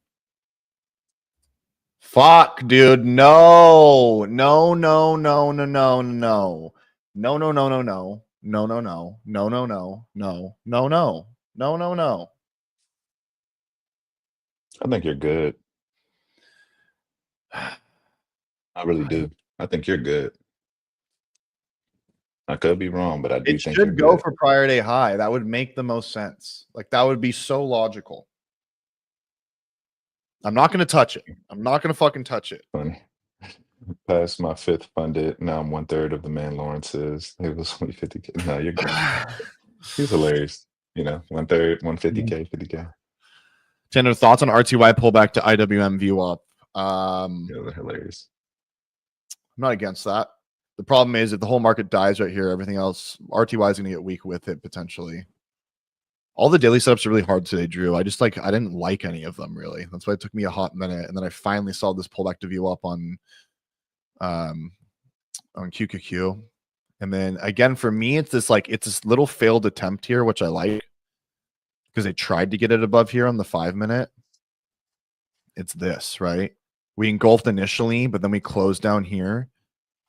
Fuck, dude. No. No, no, no, no, no, no. No, no, no, no, no. No, no, no. No, no, no. No, no, no. No, no, no. I think you're good. I really do. I think you're good. I could be wrong, but I do It think you're should go good. for prior day high. That would make the most sense. Like that would be so logical. I'm not going to touch it. I'm not going to fucking touch it. Funny. Past my fifth funded. Now I'm 1/3 of the man Lawrence is. It was only 50K. No, you're good. He's hilarious. 1/3, 150K, 50K. Tanner, thoughts on RTY pullback to IWM view up? Yeah, they're hilarious. I'm not against that. The problem is if the whole market dies right here, everything else, RTY is going to get weak with it potentially. All the daily setups are really hard today, Drew. I didn't like any of them really. That's why it took me a hot minute, and then I finally saw this pullback to view up on QQQ. And then again, for me, it's this little failed attempt here, which I like because they tried to get it above here on the 5-minute. It's this, right? We engulfed initially, but then we closed down here.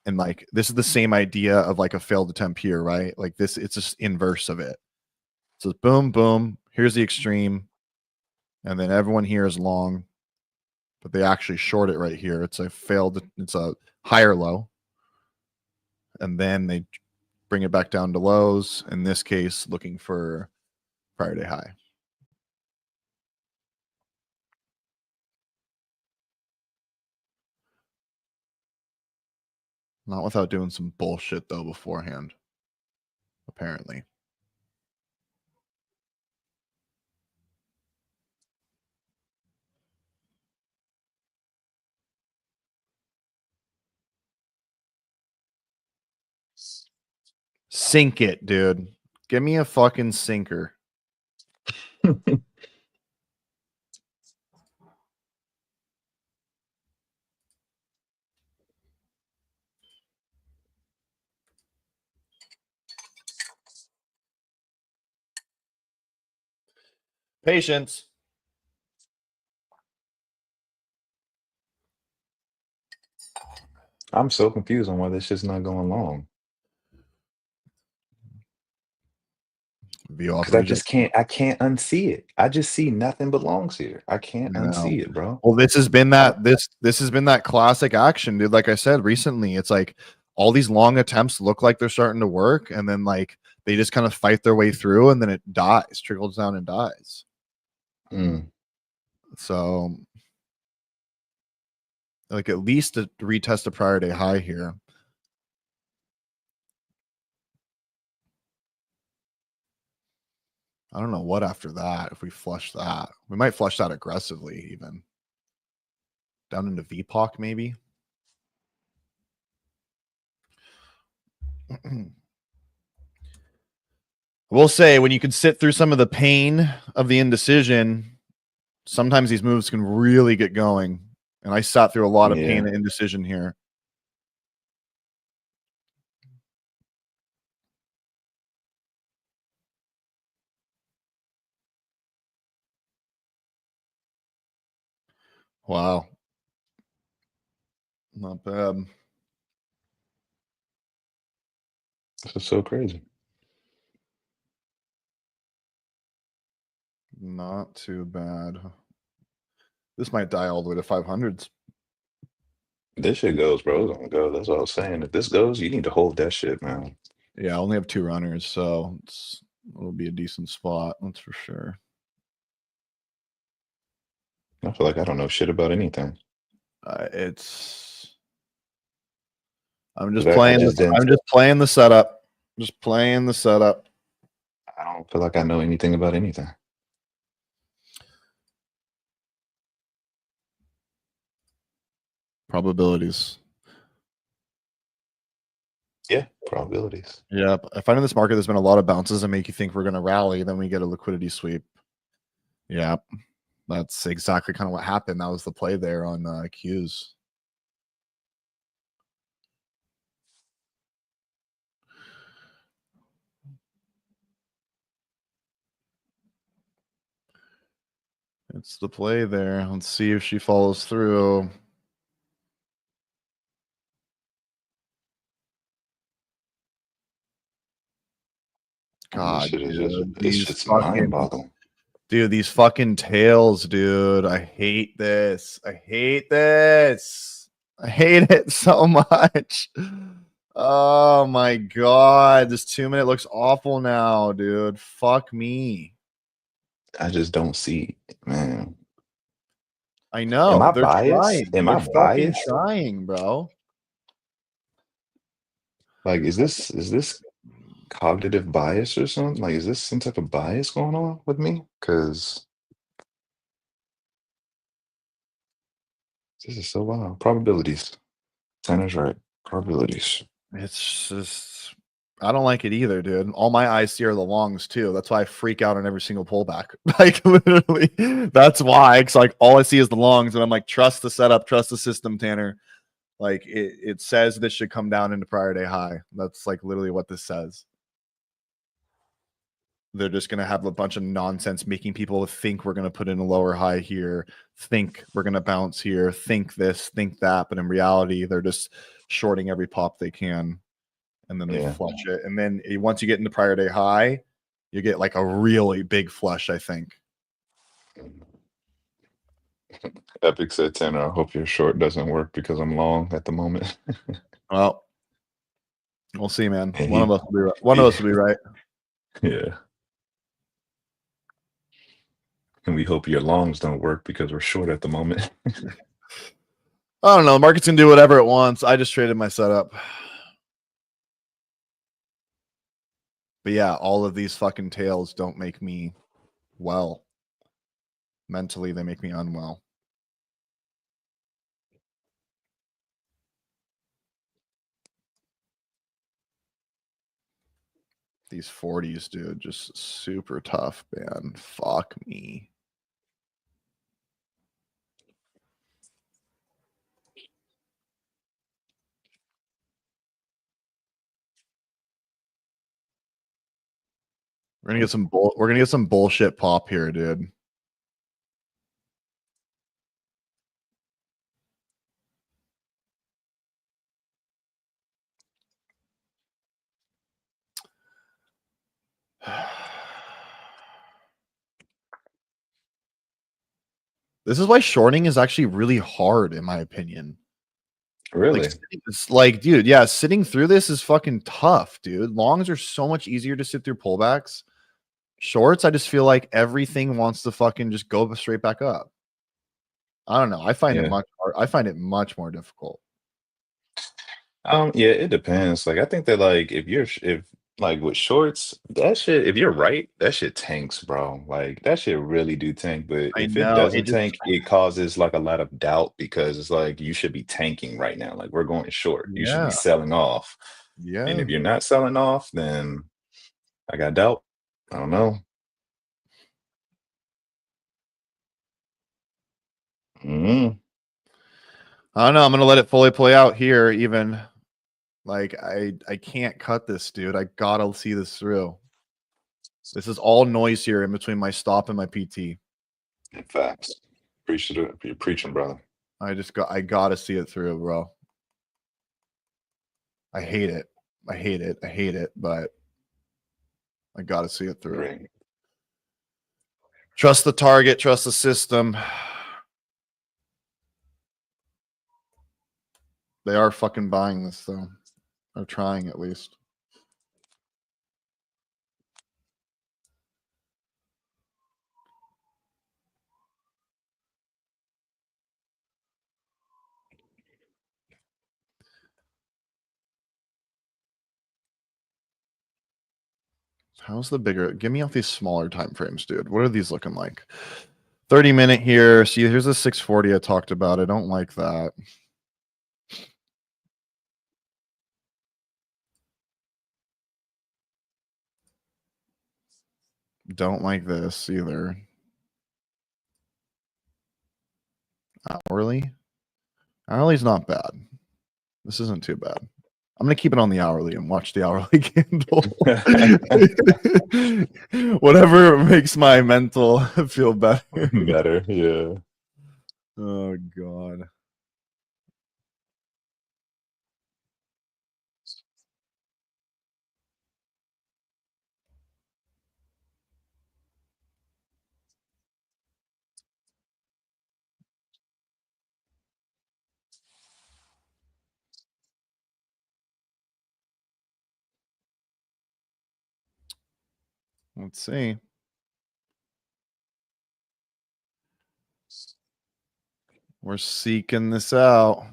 And like this is the same idea of like a failed attempt here, right? Like this, it's just inverse of it. So boom, boom. Here's the extreme, and then everyone here is long, but they actually short it right here. It's a higher low, and then they bring it back down to lows. In this case, looking for prior day high. Not without doing some bullshit though beforehand, apparently. Sink it, dude. Give me a fucking sinker. Patience. I'm so confused on why this shit's not going long. View off Because I region. just I can't unsee it. I just see nothing but longs here. I can't No. unsee it, bro. Well, this has been that this has been that classic action, dude. Like I said recently, it's like all these long attempts look like they're starting to work, and then like they just kind of fight their way through, and then it dies, trickles down and dies. Mm. So, like at least to retest a prior day high here. I don't know what after that. If we flush that, we might flush that aggressively, even down into VPOC maybe. We'll say when you can sit through some of the pain of the indecision, sometimes these moves can really get going. And I sat through a lot of pain Yeah. and indecision here. Wow. Not bad. This is so crazy. Not too bad. This might die all the way to 500s. This shit goes, bro. It's gonna go. That's what I was saying. If this goes, you need to hold that shit, man. Yeah, I only have 2 runners, so it'll be a decent spot. That's for sure. I feel like I don't know shit about anything. I'm just 'Cause I playing just didn't. I'm just playing the setup. Just playing the setup. I don't feel like I know anything about anything. Probabilities. Yeah, probabilities. Yeah, I find in this market there's been a lot of bounces that make you think we're going to rally, then we get a liquidity sweep. Yeah, that's exactly kind of what happened. That was the play there on Qs. It's the play there. Let's see if she follows through. God, dude, This these shit's fucking mind-boggling. dude, these fucking tails, dude. I hate this. I hate this. I hate it so much. Oh my god, this 2-minute looks awful now, dude. Fuck me. I just don't see, man. I Am know I they're biased? trying. Am They're I fucking biased? trying, bro. Like, is this cognitive bias or something? Like, is this some type of bias going on with me? Because this is so wild. Probabilities. Tanner's right. Probabilities. It's just I don't like it either, dude. All my eyes see are the longs too. That's why I freak out on every single pullback. Like literally, that's why. It's like all I see is the longs, and I'm like, trust the setup, trust the system, Tanner. Like it says this should come down into prior day high. That's like literally what this says. They're just going to have a bunch of nonsense making people think we're going to put in a lower high here, think we're going to bounce here, think this, think that. But in reality, they're just shorting every pop they can. And then they Yeah. flush it. And then once you get into prior day high, you get like a really big flush, I think. Epic said, Tanner, I hope your short doesn't work because I'm long at the moment. Well, we'll see, man. And One of us will be right. One of us will be right. yeah. And we hope your longs don't work because we're short at the moment. I don't know. The market's gonna do whatever it wants. I just traded my setup. But yeah, all of these fucking tails don't make me well. Mentally, they make me unwell. These 40s, dude, just super tough, man. Fuck me. We're gonna get some bullshit pop here, dude. This is why shorting is actually really hard, in my opinion. Really? It's like, dude, yeah, sitting through this is fucking tough, dude. Longs are so much easier to sit through pullbacks. Shorts, I just feel like everything wants to fucking just go straight back up. I don't know. I find it much more difficult. Yeah, it depends. Like I think that like if like with shorts, that shit, if you're right, that shit tanks, bro. Like that shit really do tank. But I if it know. It doesn't just tank, it causes like a lot of doubt because it's like you should be tanking right now. Like we're going short. You should be yeah. selling off. And Yeah. if you're not selling off, then I got doubt. I don't know. Mm. I don't know. I'm gonna let it fully play out here, even. Like I can't cut this, dude. I gotta see this through. This is all noise here in between my stop and my PT. Facts. Appreciate it. You're preaching, brother. I gotta see it through, bro. I hate it. I hate it. I hate it, but I gotta see it through. Great. Trust the target, trust the system. They are fucking buying this though. Or trying at least. How's the bigger? Give me off these smaller time frames, dude. What are these looking like? 30-minute here. See, here's the 640 I talked about. I don't like that. Don't like this either. Hourly? Hourly's not bad. This isn't too bad. I'm going to keep it on the hourly and watch the hourly candle. Whatever makes my mental feel better. Better, yeah. Oh, God. Let's see. We're seeking this out.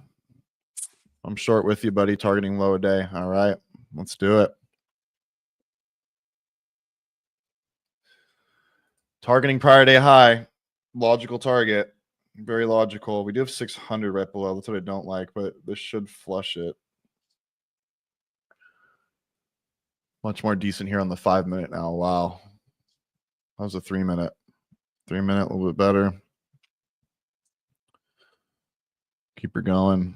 I'm short with you, buddy. Targeting low a day. All right. Let's do it. Targeting prior day high. Logical target. Very logical. We do have 600 right below. That's what I don't like, but this should flush it. Much more decent here on the 5-minute now. Wow. That was a 3-minute. 3-minute, a little bit better. Keep her going.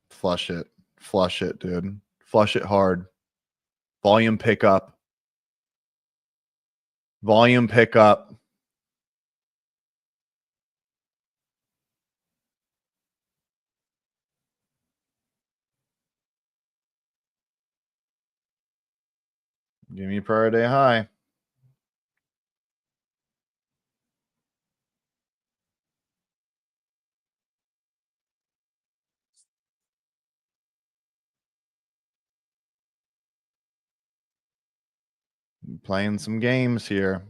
Flush it. Flush it, dude. Flush it hard. Volume pickup. Volume pickup. Give me prior day high. Playing some games here.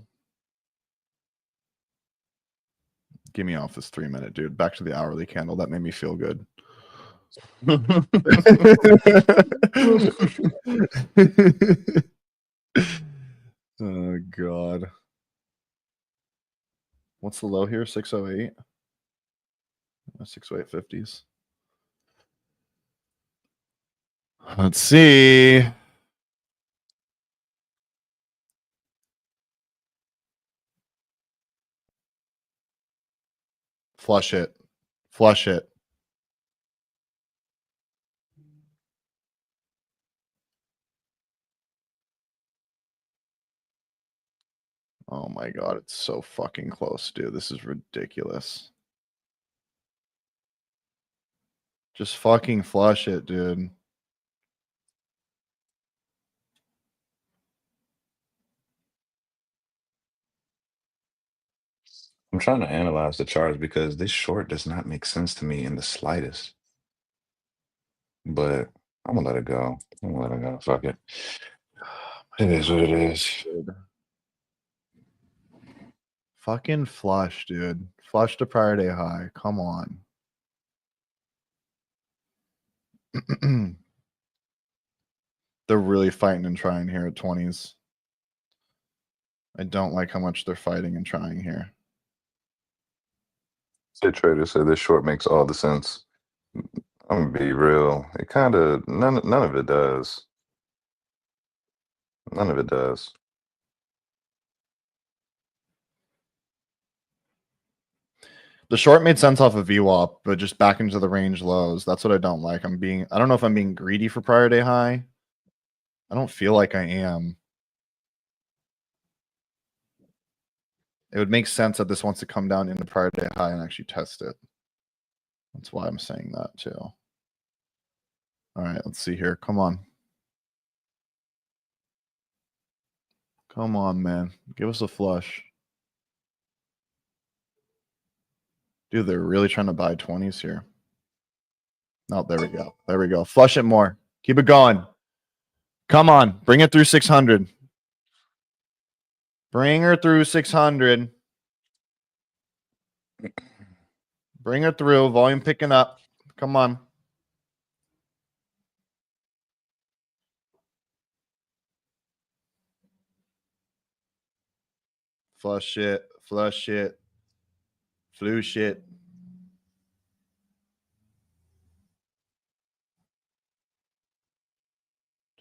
Get me off this 3-minute, dude. Back to the hourly candle. That made me feel good. Oh, God. What's the low here? 608? 608.50s. Let's see. Flush it. Flush it. Oh my god, it's so fucking close, dude. This is ridiculous. Just fucking flush it, dude. I'm trying to analyze the charts because this short does not make sense to me in the slightest. But I'm gonna let it go. I'm gonna let it go. Fuck it. It is what it is. Dude. Fucking flush, dude. Flush to prior day high. Come on. They're really fighting and trying here at 20s. I don't like how much they're fighting and trying here. The trader said this short makes all the sense. I'm gonna be real. It kind of none of it does. None of it does. The short made sense off of VWAP, but just back into the range lows. That's what I don't like. I don't know if I'm being greedy for prior day high. I don't feel like I am. It would make sense that this wants to come down into prior day high and actually test it. That's why I'm saying that too. All right, let's see here. Come on. Come on, man. Give us a flush. Dude, they're really trying to buy 20s here. Oh, there we go. There we go. Flush it more. Keep it going. Come on. Bring it through 600. Bring her through 600. Bring her through. Volume picking up. Come on. Flush it. Flush it. Flu shit.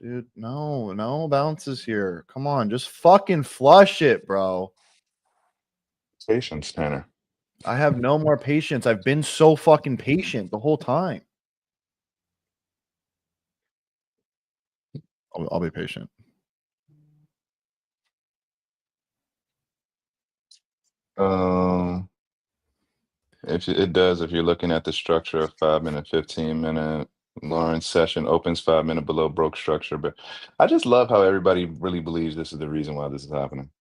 Dude, no bounces here. Come on. Just fucking flush it, bro. Patience, Tanner. I have no more patience. I've been so fucking patient the whole time. I'll be patient. It does if you're looking at the structure of 5-minute, 15-minute. Lauren's session opens 5-minute below broke structure, but I just love how everybody really believes this is the reason why this is happening.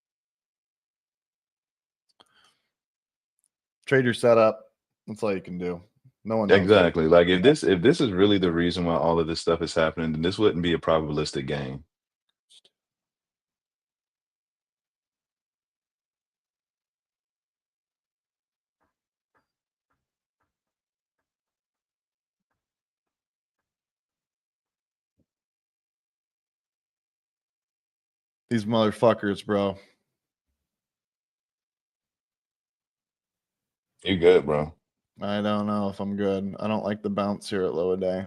Trade your setup. That's all you can do. No one knows. Exactly. Like if this is really the reason why all of this stuff is happening, then this wouldn't be a probabilistic game. These motherfuckers, bro. You good, bro. I don't know if I'm good. I don't like the bounce here at low a day.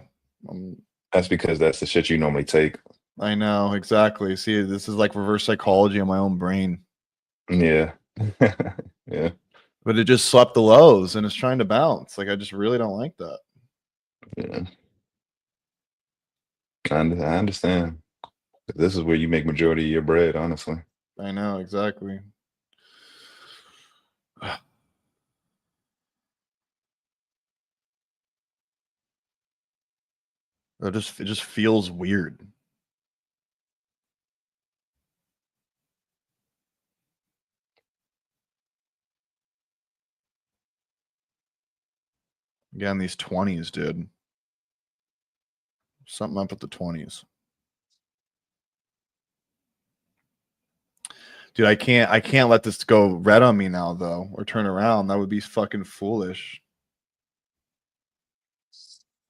That's because that's the shit you normally take. I know, exactly. See, this is like reverse psychology in my own brain. Yeah. Yeah. But it just swept the lows and it's trying to bounce. Like, I just really don't like that. Yeah. I understand. This is where you make majority of your bread, honestly. I know, exactly. It just feels weird. Again, these 20s, dude. Something up with the 20s. Dude, I can't let this go red on me now, though, or turn around. That would be fucking foolish.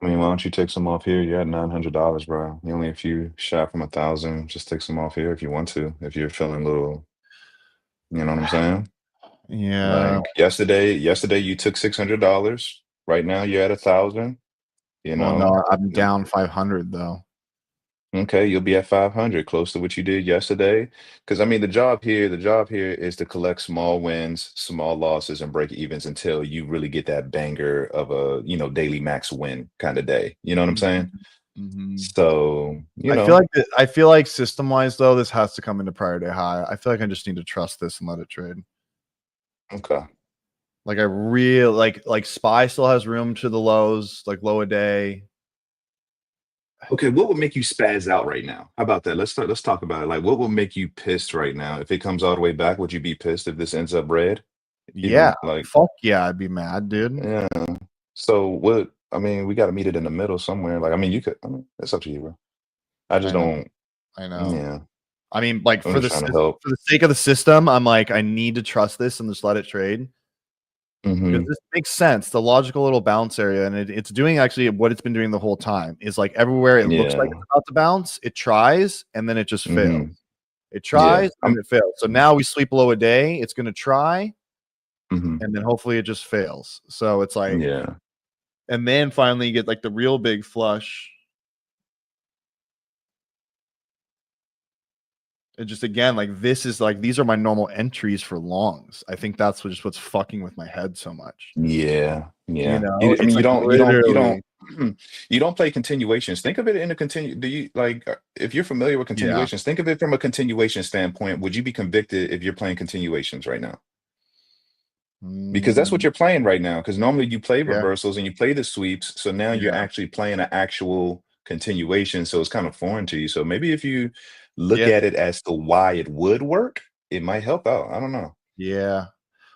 I mean, why don't you take some off here? You're at $900, bro. You only a few shot from 1,000. Just take some off here if you want to. If you're feeling a little, you know what I'm saying? Yeah. Like yesterday you took $600. Right now you're at 1,000. You Well, know, no, I'm down 500 though. Okay, you'll be at 500, close to what you did yesterday. Because I mean, the job here is to collect small wins, small losses, and break evens until you really get that banger of a, daily max win kind of day. You know what I'm saying? Mhm. So, I feel like system wise though, this has to come into prior day high. I feel like I just need to trust this and let it trade. okay. Like I really like SPY still has room to the lows, like low a day. Okay, what would make you spaz out right now? How about that? Let's talk about it. Like, what would make you pissed right now? If it comes all the way back, would you be pissed if this ends up red? Yeah, Even like, fuck yeah, I'd be mad, dude. yeah. So what? I mean, we got to meet it in the middle somewhere. Like, I mean, you could. I mean, it's up to you, bro. I just I know, don't. I know. Yeah, I mean, like I'm just trying to for help. the sake of the system, I'm like, I need to trust this and just let it trade because Hmm. this makes sense. The logical little bounce area, and it's doing actually what it's been doing the whole time. Is like everywhere it looks like Yeah. it's about to bounce, it tries and then it just fails. Hmm. It Yeah. tries and it fails. So now we sleep below a day. It's going to try Hmm. and then hopefully it just fails. So it's like, Yeah. and then finally you get like the real big flush. And just again, like this is like these are my normal entries for longs. I think that's just what's fucking with my head so much. Yeah. You Yeah. know, I it's mean, you like don't. You don't. You don't. literally, You don't play continuations. Think of it in a continue. Do you like if you're familiar with yeah. continuations? Think of it from a continuation standpoint. Would you be convicted if you're playing continuations right now? Because that's what Mm, you're playing right now. Because normally you play yeah, reversals and you play the sweeps. So now you're yeah, actually playing an actual continuation. So it's kind of foreign to you. So maybe if you look yeah, at it as to why it would work, it might help out. I don't know. yeah.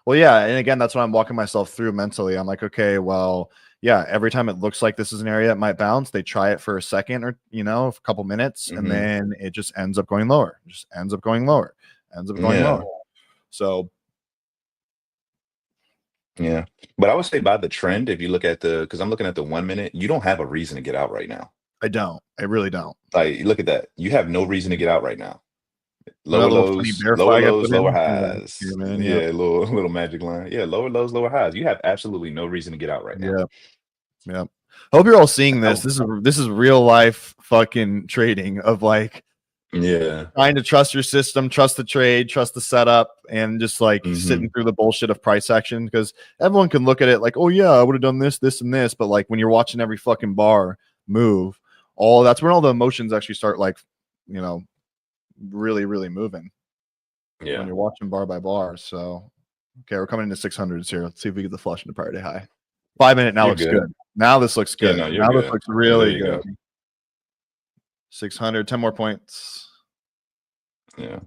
Well, yeah, and again, that's what I'm walking myself through mentally. I'm like, okay, well, yeah, every time it looks like this is an area that might bounce, they try it for a second or a couple minutes, and Hmm. then it just ends up going lower, just ends up going lower, ends up going lower. Yeah. So Yeah. But I would say by the trend, if you look at because I'm looking at the 1 minute, you don't have a reason to get out right now. I really don't. Like, look at that. You have no reason to get out right now. Another little funny bear flag I put Lower in. highs. Yeah, man. Yep. Yeah, little magic line. Yeah, lower lows, lower highs. You have absolutely no reason to get out right now. Yep. Yep. Hope you're all seeing this. Oh, This is real life fucking trading of like yeah. trying to trust your system, trust the trade, trust the setup, and just like Hmm. sitting through the bullshit of price action because everyone can look at it like, oh yeah, I would have done this, this, and this. But like when you're watching every fucking bar move, all that's when all the emotions actually start like, you know, really, really moving when Yeah. you're watching bar by bar. So okay, we're coming into 600s here. Let's see if we get the flush into priority high. 5 minute now You're looks good. good. Now this looks Yeah, good. no, you're Now this good. looks Yeah, there really you good. go. 600, 10 more points. Yeah.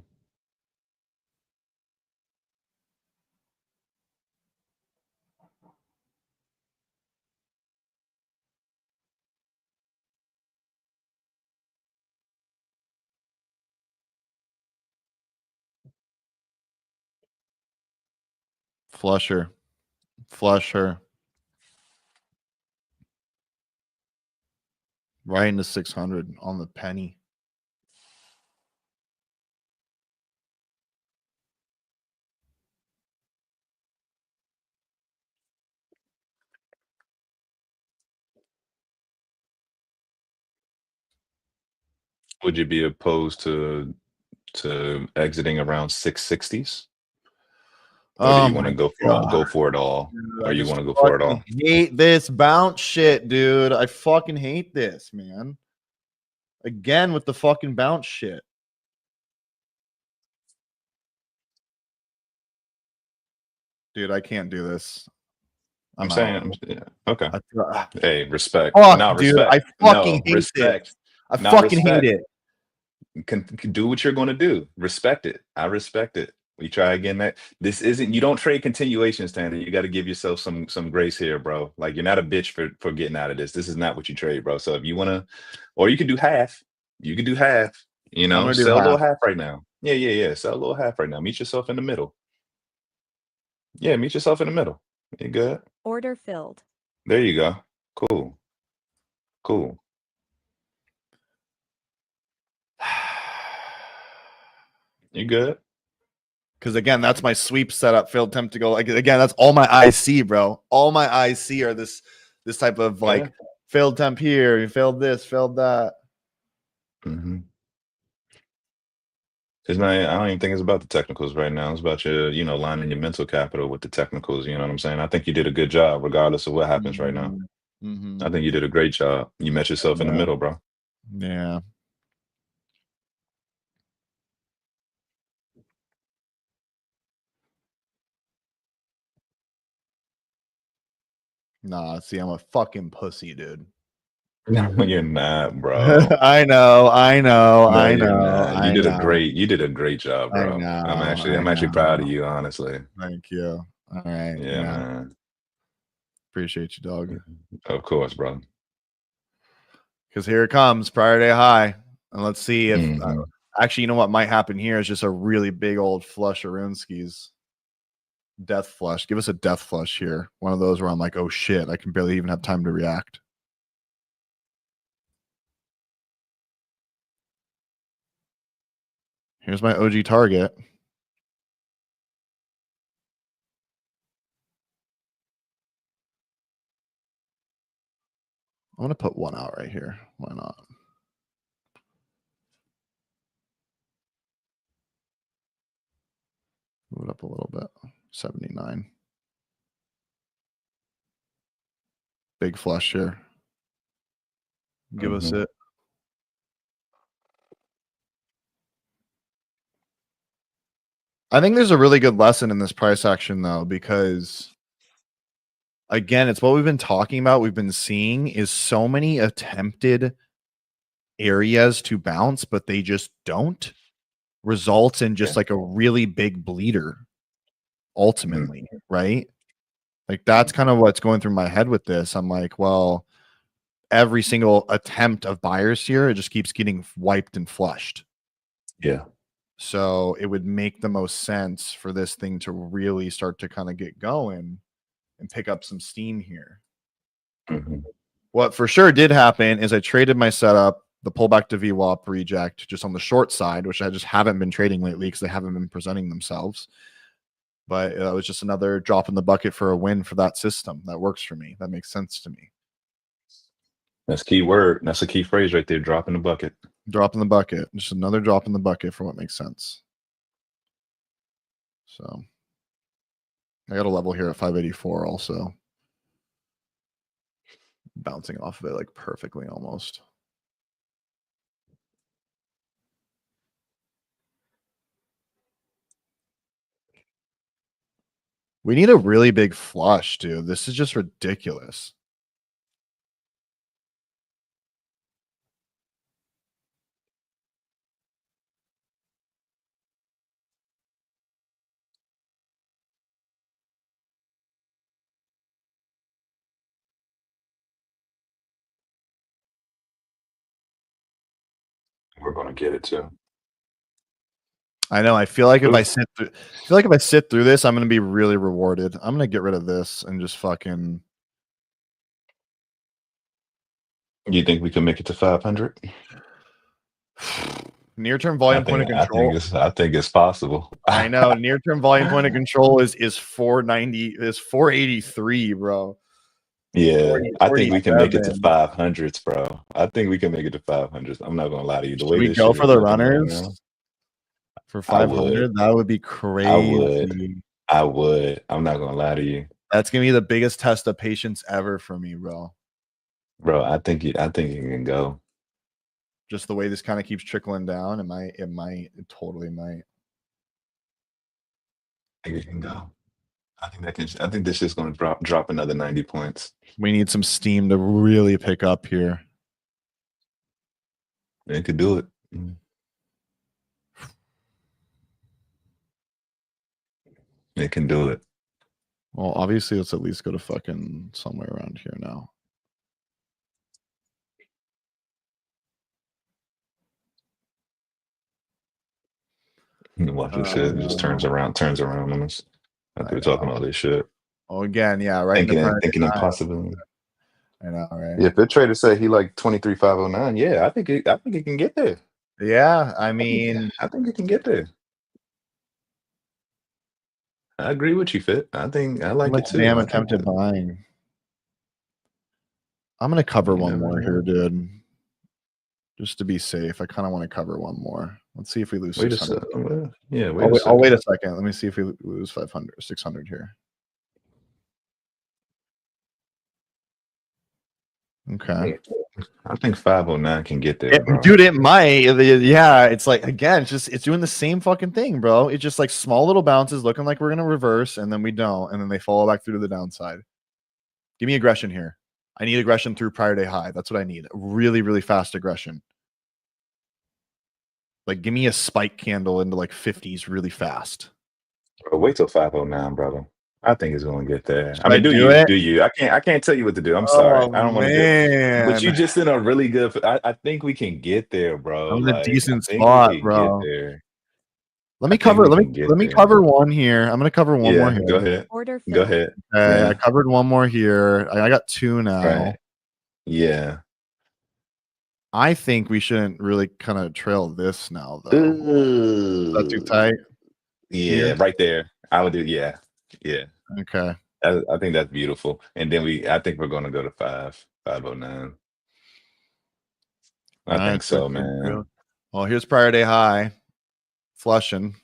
Flush her. Flush her. Right into 600 on the penny. Would you be opposed to exiting around 660s? Or do Oh you want my to god. go for it all? Dude, Or I you just want to go for it fucking all? hate this bounce shit, dude. I fucking hate this, man. Again with the fucking bounce shit. Dude, I can't do this. I'm I'm saying, out. yeah, okay. I, Hey, respect. fuck, No, dude. respect. I fucking No, hate this. respect. I Not fucking hate respect. it. Can do what you're going to do. Respect it. I respect it. We try again. That this isn't. You don't trade continuation, Tanner. You got to give yourself some grace here, bro. Like you're not a bitch for getting out of this. This is not what you trade, bro. So if you want to, or you can do half. You can do half. I'm gonna do Sell a little half. half right now. Yeah, yeah, yeah. Sell a little half right now. Meet yourself in the middle. Yeah, meet yourself in the middle. You good? Order filled. There you go. Cool. Cool. You good? Because again, that's my sweep setup. Failed attempt to go. Like again, that's all my IC, bro. All my IC are this type of Yeah. like failed temp here, you failed this, failed that. Mm-hmm. It's not. I don't even think it's about the technicals right now. It's about your, lining your mental capital with the technicals. You know what I'm saying? I think you did a good job, regardless of what happens right now. I think you did a great job. You met yourself in the middle, bro. Yeah. Nah, see, I'm a fucking pussy, dude. No, you're not, bro. I know. No, I you're know. not. I know. You did a great job, I bro. I'm know. actually proud of you, honestly. Thank you. All right. Yeah, man. Appreciate you, dog. Of course, bro. Because here it comes, prior day high. And let's see if Mhm. actually, you know what might happen here is just a really big old flush of Runeski's. Death flush. Give us a death flush here. One of those where I'm like, oh shit, I can barely even have time to react. Here's my OG target. I'm going to put one out right here. Why not? Move it up a little bit. 79. Big flush here. Give us it. I think there's a really good lesson in this price action, though, because again, it's what we've been talking about. We've been seeing is so many attempted areas to bounce, but they just don't. Results in just like a really big bleeder ultimately, right? Like that's kind of what's going through my head with this. I'm like, well, every single attempt of buyers here, it just keeps getting wiped and flushed. Yeah. So it would make the most sense for this thing to really start to kind of get going and pick up some steam here. What for sure did happen is I traded my setup, the pullback to VWAP reject, just on the short side, which I just haven't been trading lately because they haven't been presenting themselves. But it was just another drop in the bucket for a win for that system. That works for me. That makes sense to me. That's key word. That's a key phrase right there. Drop in the bucket. Drop in the bucket. Just another drop in the bucket for what makes sense. So I got a level here at 584 also. Bouncing off of it like perfectly almost. We need a really big flush, dude. This is just ridiculous. We're gonna get it too. I know. I feel like if I sit through this, I'm gonna be really rewarded. I'm gonna get rid of this and just fucking. You think we can make it to 500? Near-term volume point of control. I think it's possible. I know. Near-term volume point of control is 490. Is 483, bro. Yeah, 40, I think we can make it to 47. 500s, bro. I think we can make it to 500s. I'm not gonna lie to you. The Should way we this go shit for is the looking right runners now, for I would. 500? That would be I crazy. would. I would. I'm not gonna lie to you, That's gonna be the biggest test of patience ever for me, bro. bro. I think you can go. Just the way this kind of keeps trickling down, it totally might. I think it can go. I think this is gonna drop another 90 points. We need some steam to really pick up here. It could do it. It can do it. Well, obviously, let's at least go to fucking somewhere around here now. Watch this shit. It just turns around on us. After we're talking all this shit. Oh, again, yeah, right. Thinking impossible. I know, right? Yeah, if the trader said he like 23,509, yeah, I think it can get there. Yeah, I mean, I think it can get there. I agree with you, Fit. I think I like it too. Damn attempted buying. I'm gonna cover one more here, dude. Just to be safe, I kind of want to cover one more. Let's see if we lose Wait a 600. second. Yeah, I'll wait a wait, I'll second. wait a second. Let me see if we lose 500, 600 here. Okay. I think 509 can get there, bro. Dude, it might. Yeah, it's like, again, it's doing the same fucking thing, bro. It's just like small little bounces looking like we're going to reverse, and then we don't, and then they follow back through to the downside. Give me aggression here. I need aggression through prior day high. That's what I need. Really, really fast aggression. Like, give me a spike candle into like 50s really fast. Bro, wait till 509, brother. I think it's gonna get there. Should I do you, it? do you? I can't tell you what to do. I'm sorry. I don't want to get. But you Man. just in a really good. I think we can get there, bro. I'm in a Like, decent I think spot, we can bro. get there. Let me I think cover. we Let can me get let me there. cover one here. I'm gonna cover one more Yeah, here. go ahead. Order Go filled. ahead. Okay, Yeah. I covered one more here. I got two now. Right. Yeah. I think we shouldn't really kind of trail this now, though. Is that too tight? Yeah, Here? right there. I would do. Yeah. Yeah. Okay. I think that's beautiful. And then I think we're gonna go to 509. I All right, think so, man. Well, here's prior day high. Flushing.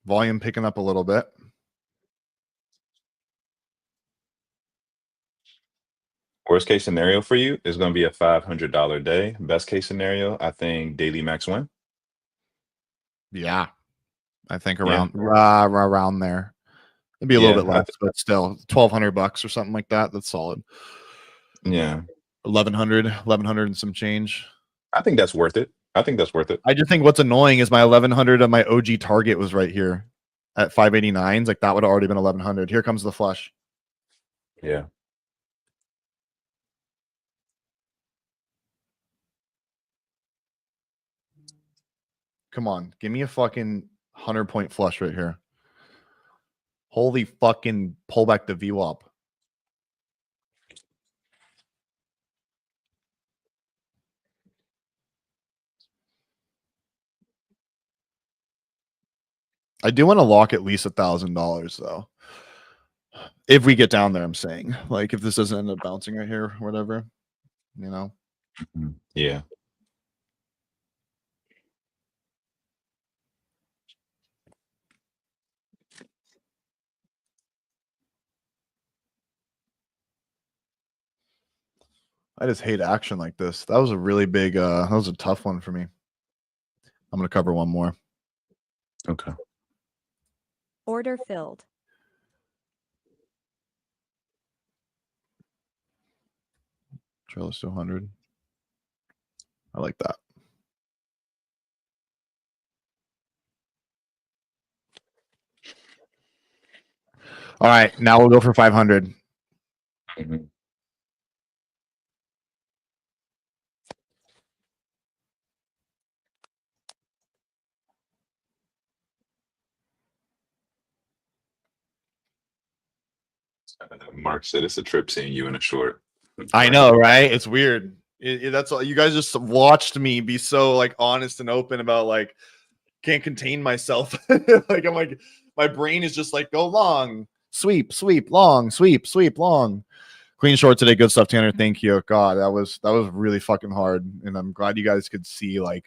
Volume picking up a little bit. Worst case scenario for you is going to be a $500 day. Best case scenario, I think daily max win. Yeah. I think around there. It'd be a little bit less, but still $1,200 or something like that. That's solid. Yeah. 1100 and some change. I think that's worth it. I just think what's annoying is my 1100 of my OG target was right here at 589s. Like that would have already been 1100. Here comes the flush. Yeah. Come on, give me a fucking 100-point flush right here. Holy fucking pullback the VWAP. I do want to lock at least $1,000 though. If we get down there, I'm saying, like, if this doesn't end up bouncing right here, or whatever, you know. Yeah. I just hate action like this. That was a really big that was a tough one for me. I'm gonna cover one more. Okay. Order filled. Trail is 200. I like that. All right, now we'll go for 500. Mark said it's a trip seeing you in a short. I know, right? It's weird. That's all. You guys just watched me be so like honest and open about like can't contain myself. Like I'm like my brain is just like go long, sweep, long, sweep, long. Clean short today. Good stuff, Tanner. Thank you. God, that was really fucking hard, and I'm glad you guys could see like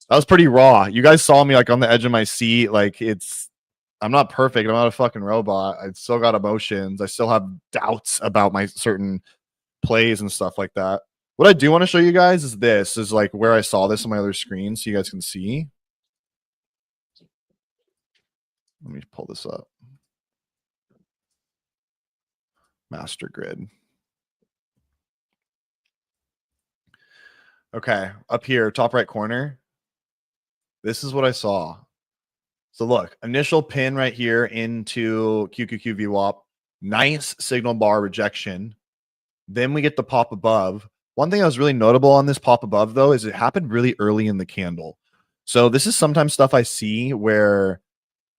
that was pretty raw. You guys saw me like on the edge of my seat. Like I'm not perfect. I'm not a fucking robot. I still got emotions. I still have doubts about my certain plays and stuff like that. What I do want to show you guys is this is like where I saw this on my other screen so you guys can see. Let me pull this up. Master grid. Okay, up here, top right corner. This is what I saw. So look, initial pin right here into QQQ VWAP. Nice signal bar rejection. Then we get the pop above. One thing that was really notable on this pop above, though, is it happened really early in the candle. So this is sometimes stuff I see where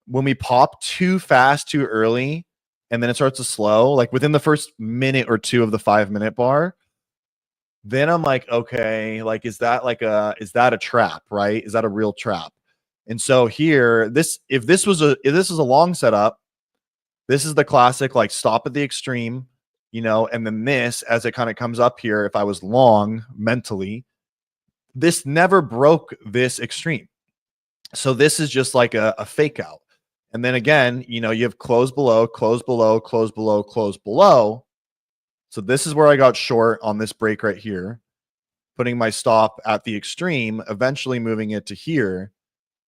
when we pop too fast, too early, and then it starts to slow, like within the first minute or two of the 5-minute bar, then I'm like, okay, like, is that a trap, right? Is that a real trap? And so here, if this is a long setup, this is the classic, like stop at the extreme. you know, and then this, as it kind of comes up here, if I was long mentally, this never broke this extreme. So this is just like a fake out. And then again, you know, you have close below, close below, close below, close below. So this is where I got short on this break right here, putting my stop at the extreme, eventually moving it to here.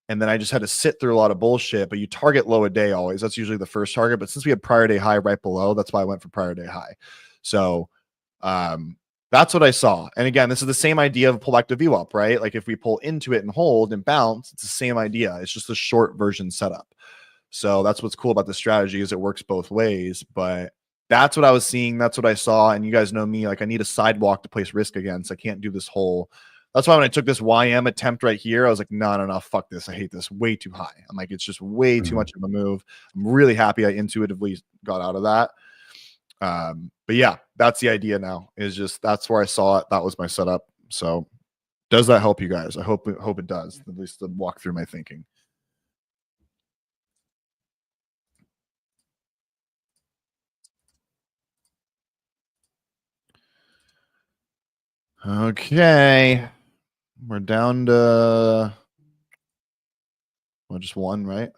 And then I just had to sit through a lot of bullshit, but you target low a day always. That's usually the first target. But since we had prior day high right below, that's why I went for prior day high. So that's what I saw. And again, this is the same idea of pullback to VWAP, right? Like if we pull into it and hold and bounce, it's the same idea. It's just a short version setup. So that's what's cool about the strategy is it works both ways. But that's what I was seeing. That's what I saw. And you guys know me, like I need a sidewalk to place risk against. I can't do this whole. That's why when I took this YM attempt right here, I was like, no, fuck this. I hate this. Way too high. I'm like, it's just way too much of a move. I'm really happy I intuitively got out of that. But yeah, that's the idea now is just, that's where I saw it. That was my setup. So does that help you guys? I hope it does, at least to walk through my thinking. Okay. We're down to, well, just one, right?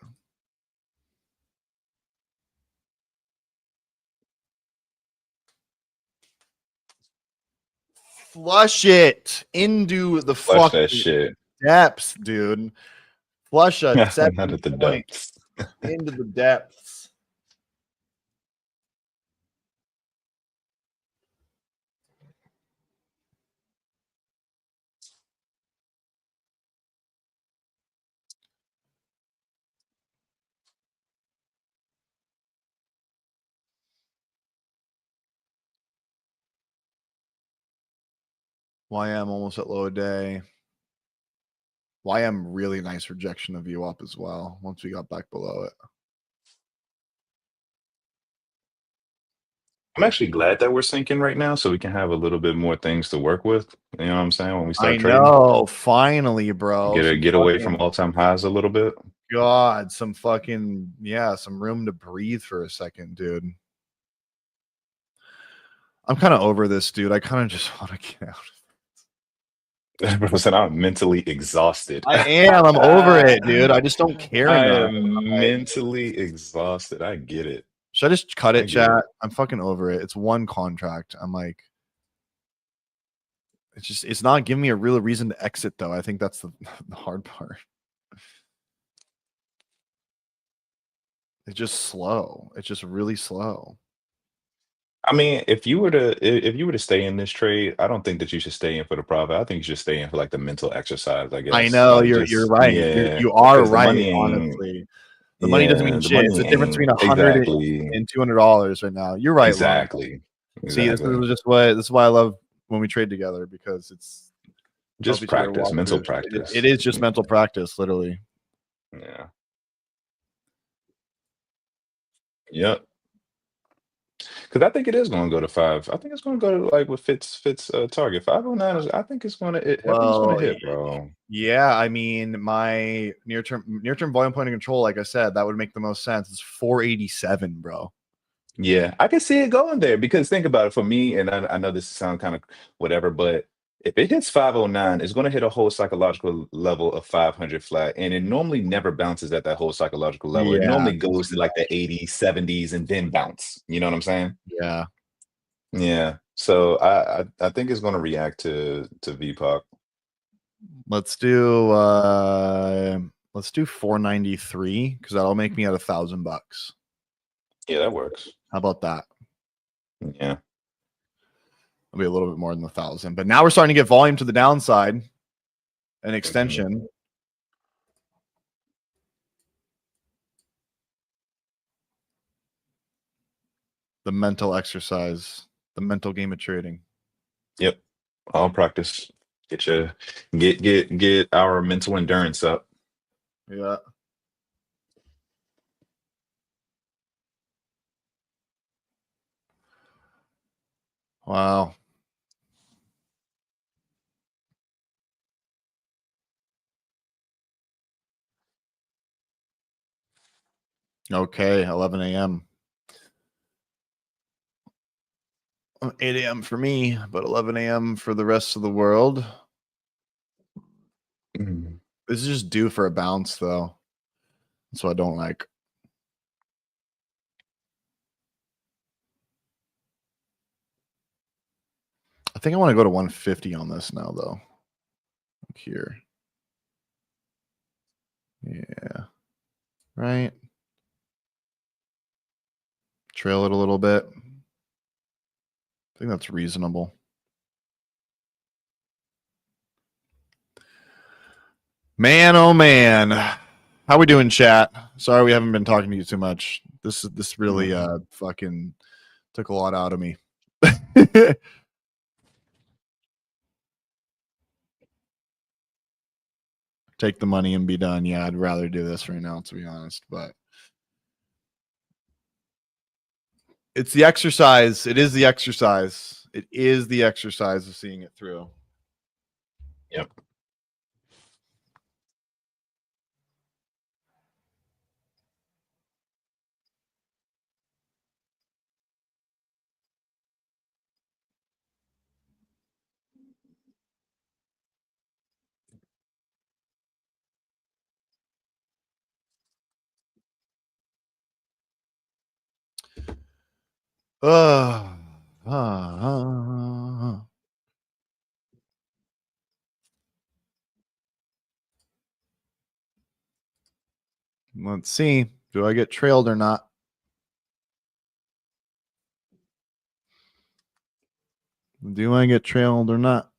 Flush it into the Flush that fucking shit. depths, dude. Flush a Not 7 at the point depths. into the depths. YM almost at low a day. YM really nice rejection of you up as well once we got back below it. I'm actually glad that we're syncing right now so we can have a little bit more things to work with. You know what I'm saying? When we I start trading, know, finally, bro. Some get away fucking from all-time highs a little bit. God, some fucking some room to breathe for a second, dude. I'm kind of over this, dude. I kind of just want to get out. Bro said I'm mentally exhausted. I am. I'm over it, dude. I just don't care I enough. am Like, mentally exhausted. I get it. should I just cut I it, get chat? it. I'm fucking over it. It's one contract. I'm like, it's not giving me a real reason to exit though. I think that's the hard part. It's just slow. It's just really slow. I mean, if you were to stay in this trade, I don't think that you should stay in for the profit. I think you should stay in for like the mental exercise, I I guess. know Like you're just right. yeah, You are because the right. money ain't Honestly, the money doesn't yeah, mean the shit. It's money the difference between ain't 100 exactly and $200 right now. You're right, Lon. exactly See, this exactly. is just what this is why I love when we trade together because it's help Just each other practice, walk mental through. It practice. is just mental practice, literally. Yeah. Yep. Because I think it is going to go to 5. I think it's going to go to like what fits target 509 is. I think it's going to. I think it's going Well, to hit, bro. yeah, I mean, my near-term volume point of control, like I said, that would make the most sense. It's 487, bro. Yeah, I can see it going there because think about it for me, and I know this sounds kind of whatever, but if it hits 509, it's going to hit a whole psychological level of 500 flat, and it normally never bounces at that whole psychological level. It Yeah, normally goes to like the 80s, 70s, and then bounce. You know what I'm saying? yeah. Yeah. So I think it's going to react to VPOC. Let's do 493 because that'll make me at $1,000. Yeah, that works. How about that? Yeah. It'll be a little bit more than 1,000. But now we're starting to get volume to the downside. An Mm-hmm. extension. The mental exercise, the mental game of trading. Yep. All practice. Get our mental endurance up. Yeah. Wow. Okay, 11 a.m. 8 a.m. for me, but 11 a.m. for the rest of the world. Mm. This is just due for a bounce, though. That's what I don't like. I think I want to go to 150 on this now, though. Here. Yeah. Right. Trail it a little bit. I think that's reasonable. Man, oh man. How we doing, chat? Sorry we haven't been talking to you too much. This really fucking took a lot out of me. Take the money and be done. Yeah, I'd rather do this right now, to be honest, but it's the exercise. It is the exercise. It is the exercise of seeing it through. Yep. Let's see. Do I get trailed or not? Do I get trailed or not?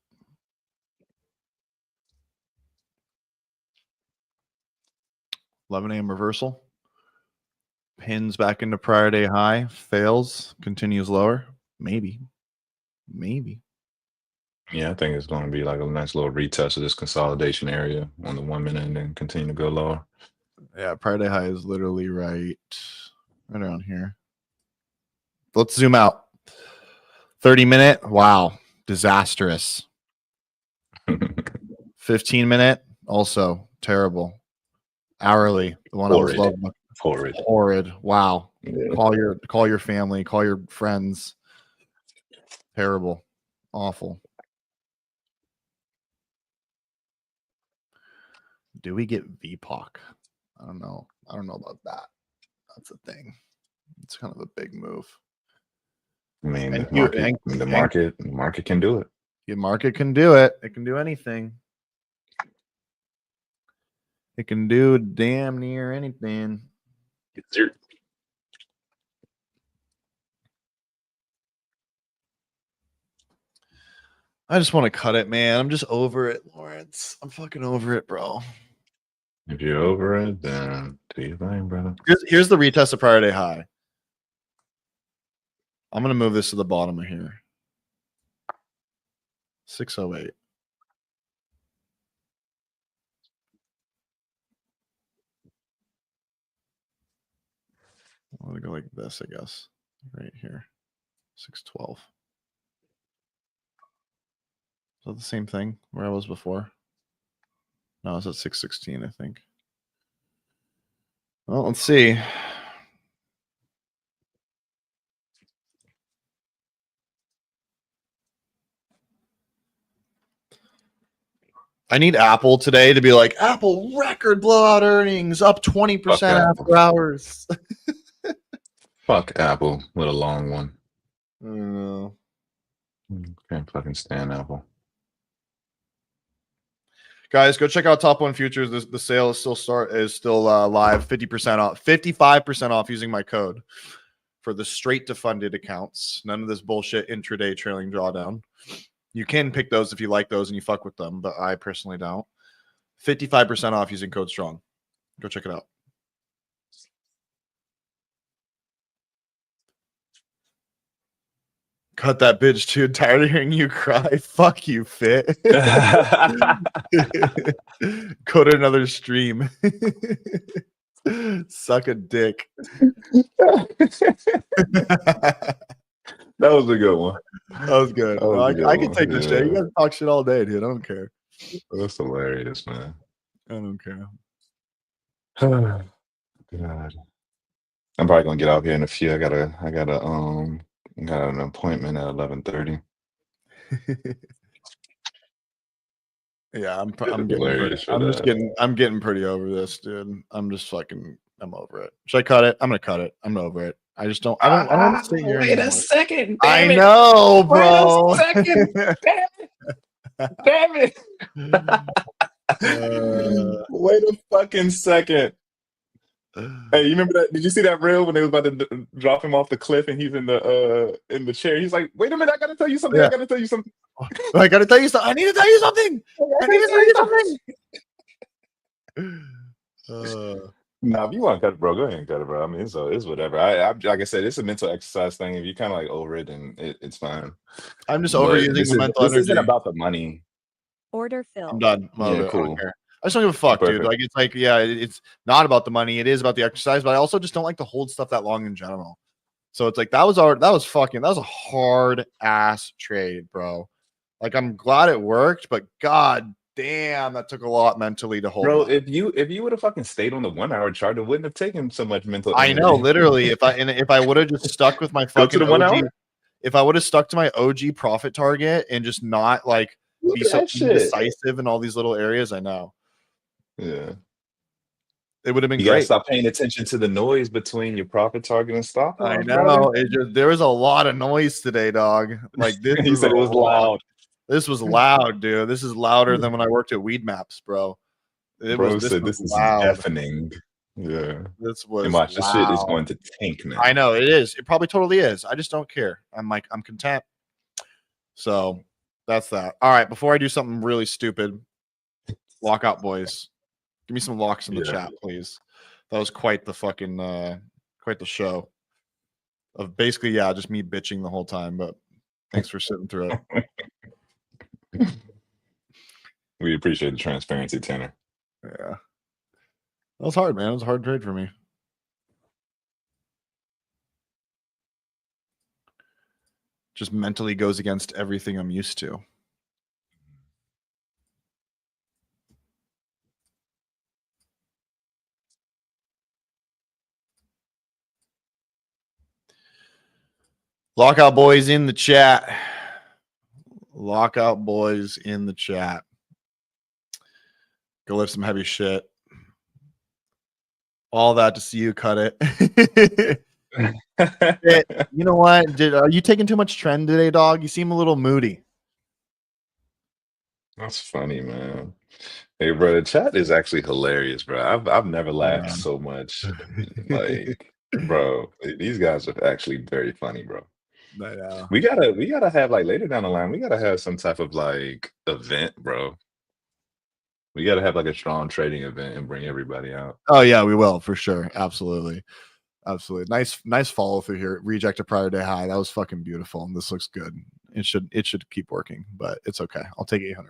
$11 a.m. reversal. Pins back into prior day high. Fails. Continues lower. Maybe. Yeah, I think it's going to be like a nice little retest of this consolidation area on the 1 minute and then continue to go lower. Yeah, prior day high is literally right around here. Let's zoom out. 30-minute. Wow. Disastrous. 15-minute. Also terrible. Hourly. The one Horrid. I was loving. Horrid. Wow. Yeah. Call your family. Call your friends. Terrible. Awful. Do we get VPOC? I don't know. I don't know about that. That's a thing. It's kind of a big move. I mean, And the market can do it. The market can do it. It can do anything. It can do damn near anything. I just want to cut it, man. I'm just over it, Lawrence. I'm fucking over it, bro. If you're over it, then do your thing, brother. Here's the retest of prior day high. I'm going to move this to the bottom of here. 608. I want to go like this, I guess. Right here. 612. Is that the same thing where I was before? No, I was at 616, I think. Well, let's see. I need Apple today to be like, Apple record blowout earnings up 20% after hours. Fuck Apple with a long one. I don't know. Can't fucking stand Apple. Guys, go check out Top One Futures. The sale is still live. 50% off, 55% off using my code for the straight to funded accounts. None of this bullshit intraday trailing drawdown. You can pick those if you like those and you fuck with them, but I personally don't. 55% off using code STRONG. Go check it out. Cut that bitch, dude. Tired of hearing you cry. Fuck you, Fit. Go to another stream. Suck a dick. That was a good one. That was good. I can take the shit. You guys talk shit all day, dude. I don't care. That's hilarious, man. I don't care. God. I'm probably gonna get out here in a few. I gotta Got an appointment at 11:30. Yeah, I'm getting pretty, Hilarious for I'm just that. I'm getting pretty over this, dude. I'm just fucking I'm over it. Should I cut it? I'm gonna cut it. I'm over it. I just don't I don't want to sit here Wait a anymore. second, I damn it. know, Wait a bro. second. Damn it. Damn it. Wait a fucking second. Hey, you remember that? Did you see that reel when they was about to drop him off the cliff and he's in the chair? He's like, "Wait a minute, I gotta tell you something. Yeah. I gotta tell you something. I gotta tell you something. I need to tell you something. I need to tell you something. Nah, if you want to cut it, bro, go ahead and cut it, bro. I mean, it's whatever. I like I said, it's a mental exercise thing. If you kind of like over it, then it's fine. I'm just But overusing this the mental energy. isn't about the money. Order filled. I'm done. I'm over Yeah, it. I cool. don't care. I just don't give a fuck, dude. Perfect. Like it's like, yeah, it's not about the money. It is about the exercise, but I also just don't like to hold stuff that long in general. So it's like that was a hard ass trade, bro. Like I'm glad it worked, but god damn, that took a lot mentally to hold. Bro, on. if you would have fucking stayed on the 1 hour chart, it wouldn't have taken so much mental I energy. know, literally. If I would have just stuck with my Go fucking to the 1 OG, hour? if I would have stuck to my OG profit target and just not like Look be at so that shit. indecisive in all these little areas, I know. Yeah. It would have been You gotta great. stop paying attention to the noise between your profit target and stop I loss, know. brother. It just there was a lot of noise today, dog. Like this He was said a it was lot. loud. This was loud, dude. This is louder than when I worked at Weed Maps, bro. This said was this is loud. deafening. Yeah. This was And watch, this shit is loud. going to tank now. I know it is. It probably totally is. I just don't care. I'm content. So that's that. All right. Before I do something really stupid, lockout boys. Give me some locks in the chat, please. That was quite the fucking quite the show. Of basically, yeah, just me bitching the whole time, but thanks for sitting through it. We appreciate the transparency, Tanner. Yeah. That was hard, man. It was a hard trade for me. Just mentally goes against everything I'm used to. Lockout boys in the chat. Lockout boys in the chat. Go lift some heavy shit. All that to see you cut it. You know what? Are you taking too much trend today, dog? You seem a little moody. That's funny, man. Hey, bro, the chat is actually hilarious, bro. I've never laughed so much. Like, bro, these guys are actually very funny, bro. I know. We gotta have like later down the line, we gotta have some type of like event, bro. We gotta have like a strong trading event and bring everybody out. Oh yeah, we will for sure. Absolutely. Absolutely. Nice follow through here. Reject a prior day high. That was fucking beautiful. And this looks good. It should keep working, but it's okay. I'll take $800.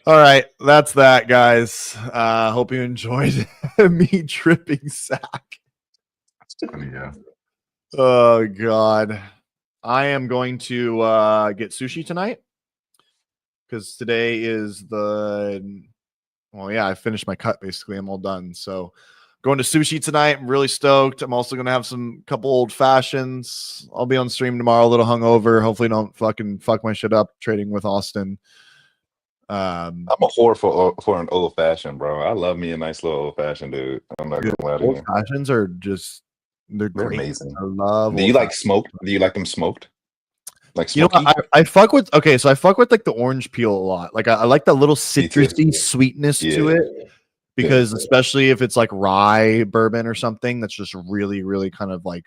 All right. That's that, guys. Hope you enjoyed me tripping sack. That's funny, yeah. Oh god. I am going to get sushi tonight. Because today is I finished my cut basically. I'm all done. So going to sushi tonight. I'm really stoked. I'm also gonna have some couple old fashions. I'll be on stream tomorrow, a little hungover. Hopefully don't fucking fuck my shit up trading with Austin. I'm a whore for an old fashioned, bro. I love me a nice little old fashioned, dude. I'm not gonna lie to old you. fashions are just they're great. Amazing. I love. Do you like smoked? Do you like them smoked? Like smoky? You know, I fuck with so I fuck with like the orange peel a lot. Like I like that little citrusy sweetness to it. Because especially if it's like rye bourbon or something that's just really, really kind of like,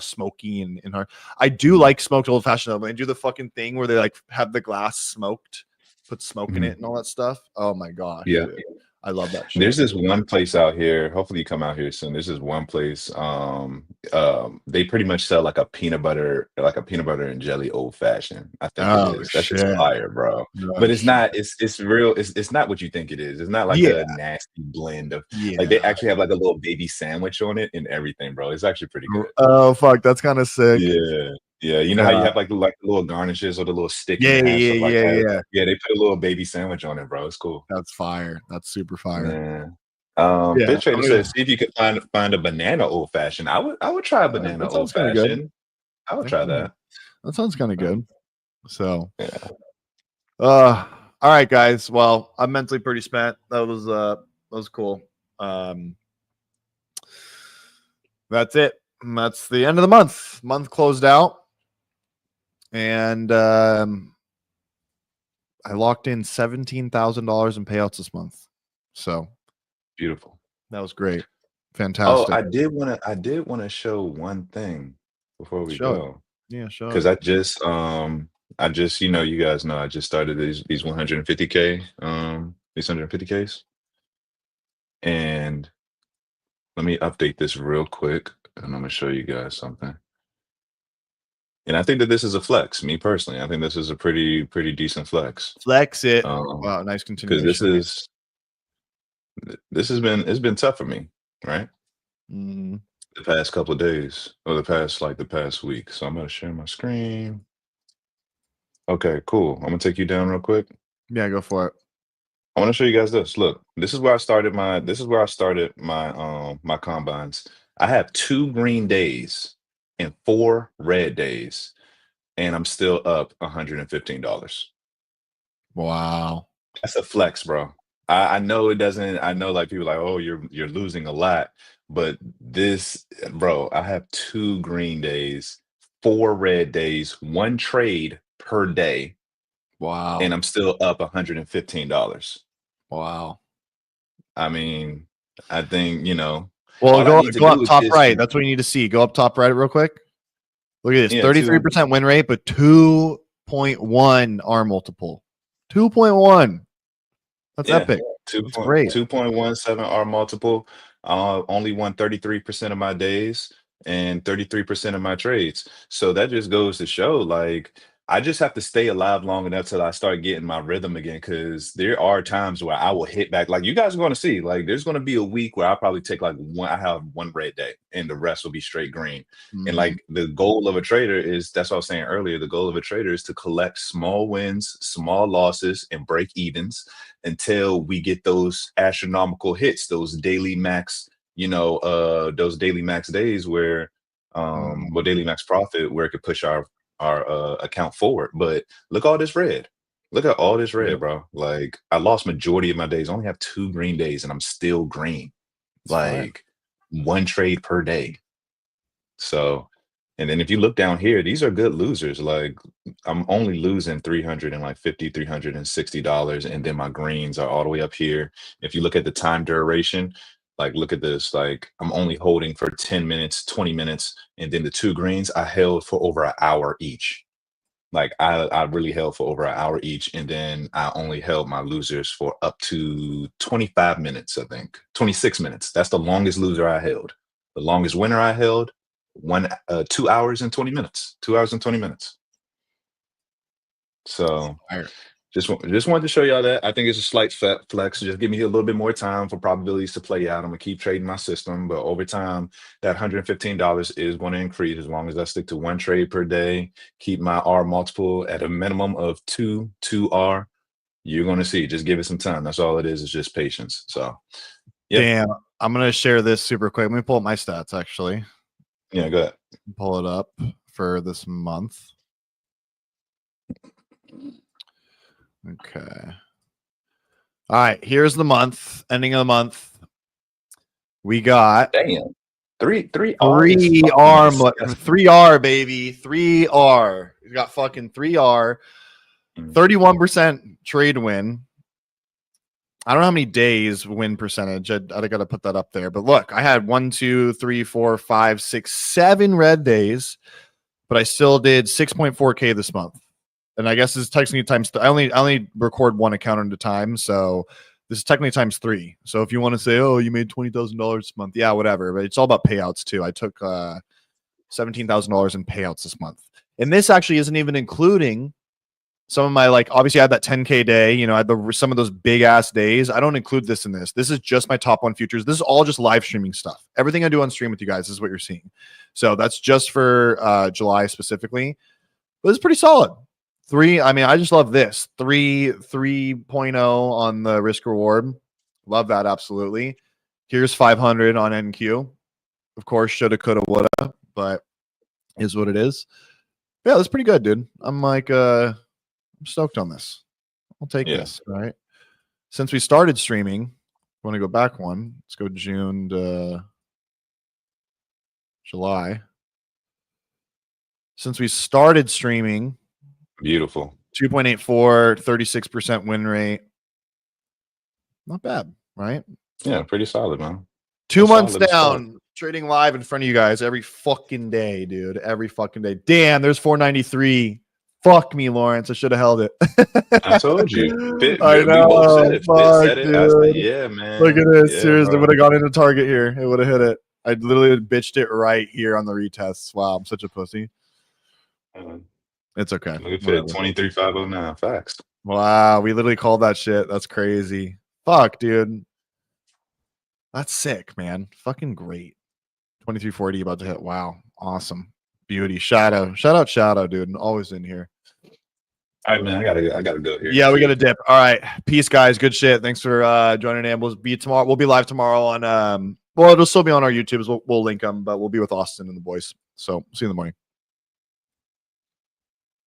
smoky and hard. I do like smoked old fashioned. They do the fucking thing where they like have the glass smoked, put smoke in it and all that stuff. Oh my gosh. Yeah. Dude. I love that shit. There's this one place out here. Hopefully you come out here soon. There's this one place. They pretty much sell like a peanut butter and jelly old fashioned. I think it is. That's just fire, bro. But it's not. It's real. It's not what you think it is. It's not like a nasty blend of. Like they actually have like a little baby sandwich on it and everything, bro. It's actually pretty good. Oh fuck, that's kind of sick. Yeah. Yeah, you know how you have like the little garnishes or the little stick. Yeah. Yeah, they put a little baby sandwich on it, bro. It's cool. That's fire. That's super fire. Yeah. Bit Trader says, see if you could find a banana old fashioned. I would try a banana old fashioned. I would try that. That sounds kind of good. So, Yeah. all right, guys. Well, I'm mentally pretty spent. That was cool. That's it. That's the end of the month. Month closed out, and I locked in $17,000 in payouts this month. So Beautiful. that was great. Oh, Fantastic. I did want to show one thing before we Show it. go. Yeah, show Because it. I just, you guys know I just started these 150K, these 150Ks. And let me update this real quick, and I'm gonna show you guys something. And I think that this is a flex, me personally. I think this is a pretty decent flex. Flex it. Um, Wow, nice because continuation. it's been tough for me, right? Mhm. The past couple of days, or the past week. So I'm gonna share my screen. Okay, cool. I'm gonna take you down real quick. Yeah, go for it. I want to show you guys this. Look, this is where I started my combines. I have 2 green days and 4 red days, and I'm still up $115. Wow. That's a flex, bro. I know it doesn't. I know, like, people are like, oh, you're losing a lot, but this, bro, I have 2 green days, 4 red days, 1 trade per day, Wow. and I'm still up $115. Wow. I mean, I think, Well, all I need to go up do is top just, right. That's what you need to see. Go up top right real quick. Look at this. yeah, 33% win rate, but 2.1 R multiple. 2.1. That's yeah, epic. 2 That's great. 2.17 R multiple. Only won 33% of my days and 33% of my trades. So that just goes to show, like, I just have to stay alive long enough till I start getting my rhythm again. Cause there are times where I will hit back. Like, you guys are going to see, like, there's going to be a week where I probably take like I have 1 red day and the rest will be straight green. And Mhm. like, the goal of a trader is, that's what I was saying earlier. The goal of a trader is to collect small wins, small losses, and break evens until we get those astronomical hits, those daily max, those daily max days where, daily max profit, where it could push our account forward. But look, all this red. Look at all this red, Yep. bro. Like, I lost majority of my days. I only have 2 green days, and I'm still green. It's fine. Like, 1 trade per day. So, and then if you look down here, these are good losers. Like, I'm only losing $360, and then my greens are all the way up here. If you look at the time duration, like, look at this. Like, I'm only holding for 10 minutes, 20 minutes, and then the 2 greens I held for over an hour each. Like, I really held for over an hour each, and then I only held my losers for up to 25 minutes, I think. 26 minutes. That's the longest loser I held. The longest winner I held, 2 hours and 20 minutes. 2 hours and 20 minutes. So Fire. just wanted to show y'all that. I think it's a slight flex. Just give me a little bit more time for probabilities to play out. I'm gonna keep trading my system, but over time, that $115 is going to increase as long as I stick to 1 trade per day, keep my R multiple at a minimum of 2 R. You're going to see. Just give it some time. That's all it is just patience. So, yep. Damn. I'm going to share this super quick. Let me pull up my stats, actually. Yeah, go ahead. Pull it up for this month. Okay. All right. Here's the month. Ending of the month. We got Damn. 3 R. 3R, baby. 3R. We got fucking 3R. 31% trade win. I don't know how many days win percentage. I got to put that up there. But look, I had 1, 2, 3, 4, 5, 6, 7 red days, but I still did 6.4K this month. And I guess this is technically times. I only record 1 account at a time, so this is technically times 3. So if you want to say, oh, you made $20,000 this month, yeah, whatever. But it's all about payouts too. I took $17,000 in payouts this month, and this actually isn't even including some of my, like, obviously I had that 10K day. I had some of those big ass days. I don't include this in this. This is just my top 1 futures. This is all just live streaming stuff. Everything I do on stream with you guys is what you're seeing. So that's just for July specifically. But it's pretty solid. I just love this 3.0 on the risk reward. Love that. Absolutely. Here's 500 on NQ. Of course, shoulda, coulda, woulda, but is what it is. Yeah, that's pretty good, dude. I'm like, I'm stoked on this. I'll take Yeah. this. All right. Since we started streaming, want to go back one. Let's go June to July. Since we started streaming, Beautiful. 2.84, 36% win rate. Not bad, right? Yeah, pretty solid, man. 2 That's months solid start. down, trading live in front of you guys every fucking day, dude. Every fucking day. Damn, there's 493. Fuck me, Lawrence. I should have held it. I told you. I We both said know. it. Fitz Fuck, said it. I was like, dude. yeah, man. Look at this. Yeah, Seriously, bro. would have gone into target here. It would have hit it. I literally bitched it right here on the retests. Wow, I'm such a pussy. It's okay. Look at Whatever. Fit 23,509. Facts. Wow, we literally called that shit. That's crazy. Fuck, dude. That's sick, man. Fucking great. 2340 about to hit. Wow. Awesome. Beauty. Shadow. Shout out Shadow, dude. And always in here. All right, man. I gotta go here. Yeah, we got to dip. All right. Peace, guys. Good shit. Thanks for joining in. We'll be tomorrow. We'll be live tomorrow on well, it'll still be on our YouTubes. We'll link them, but we'll be with Austin and the boys. So see you in the morning.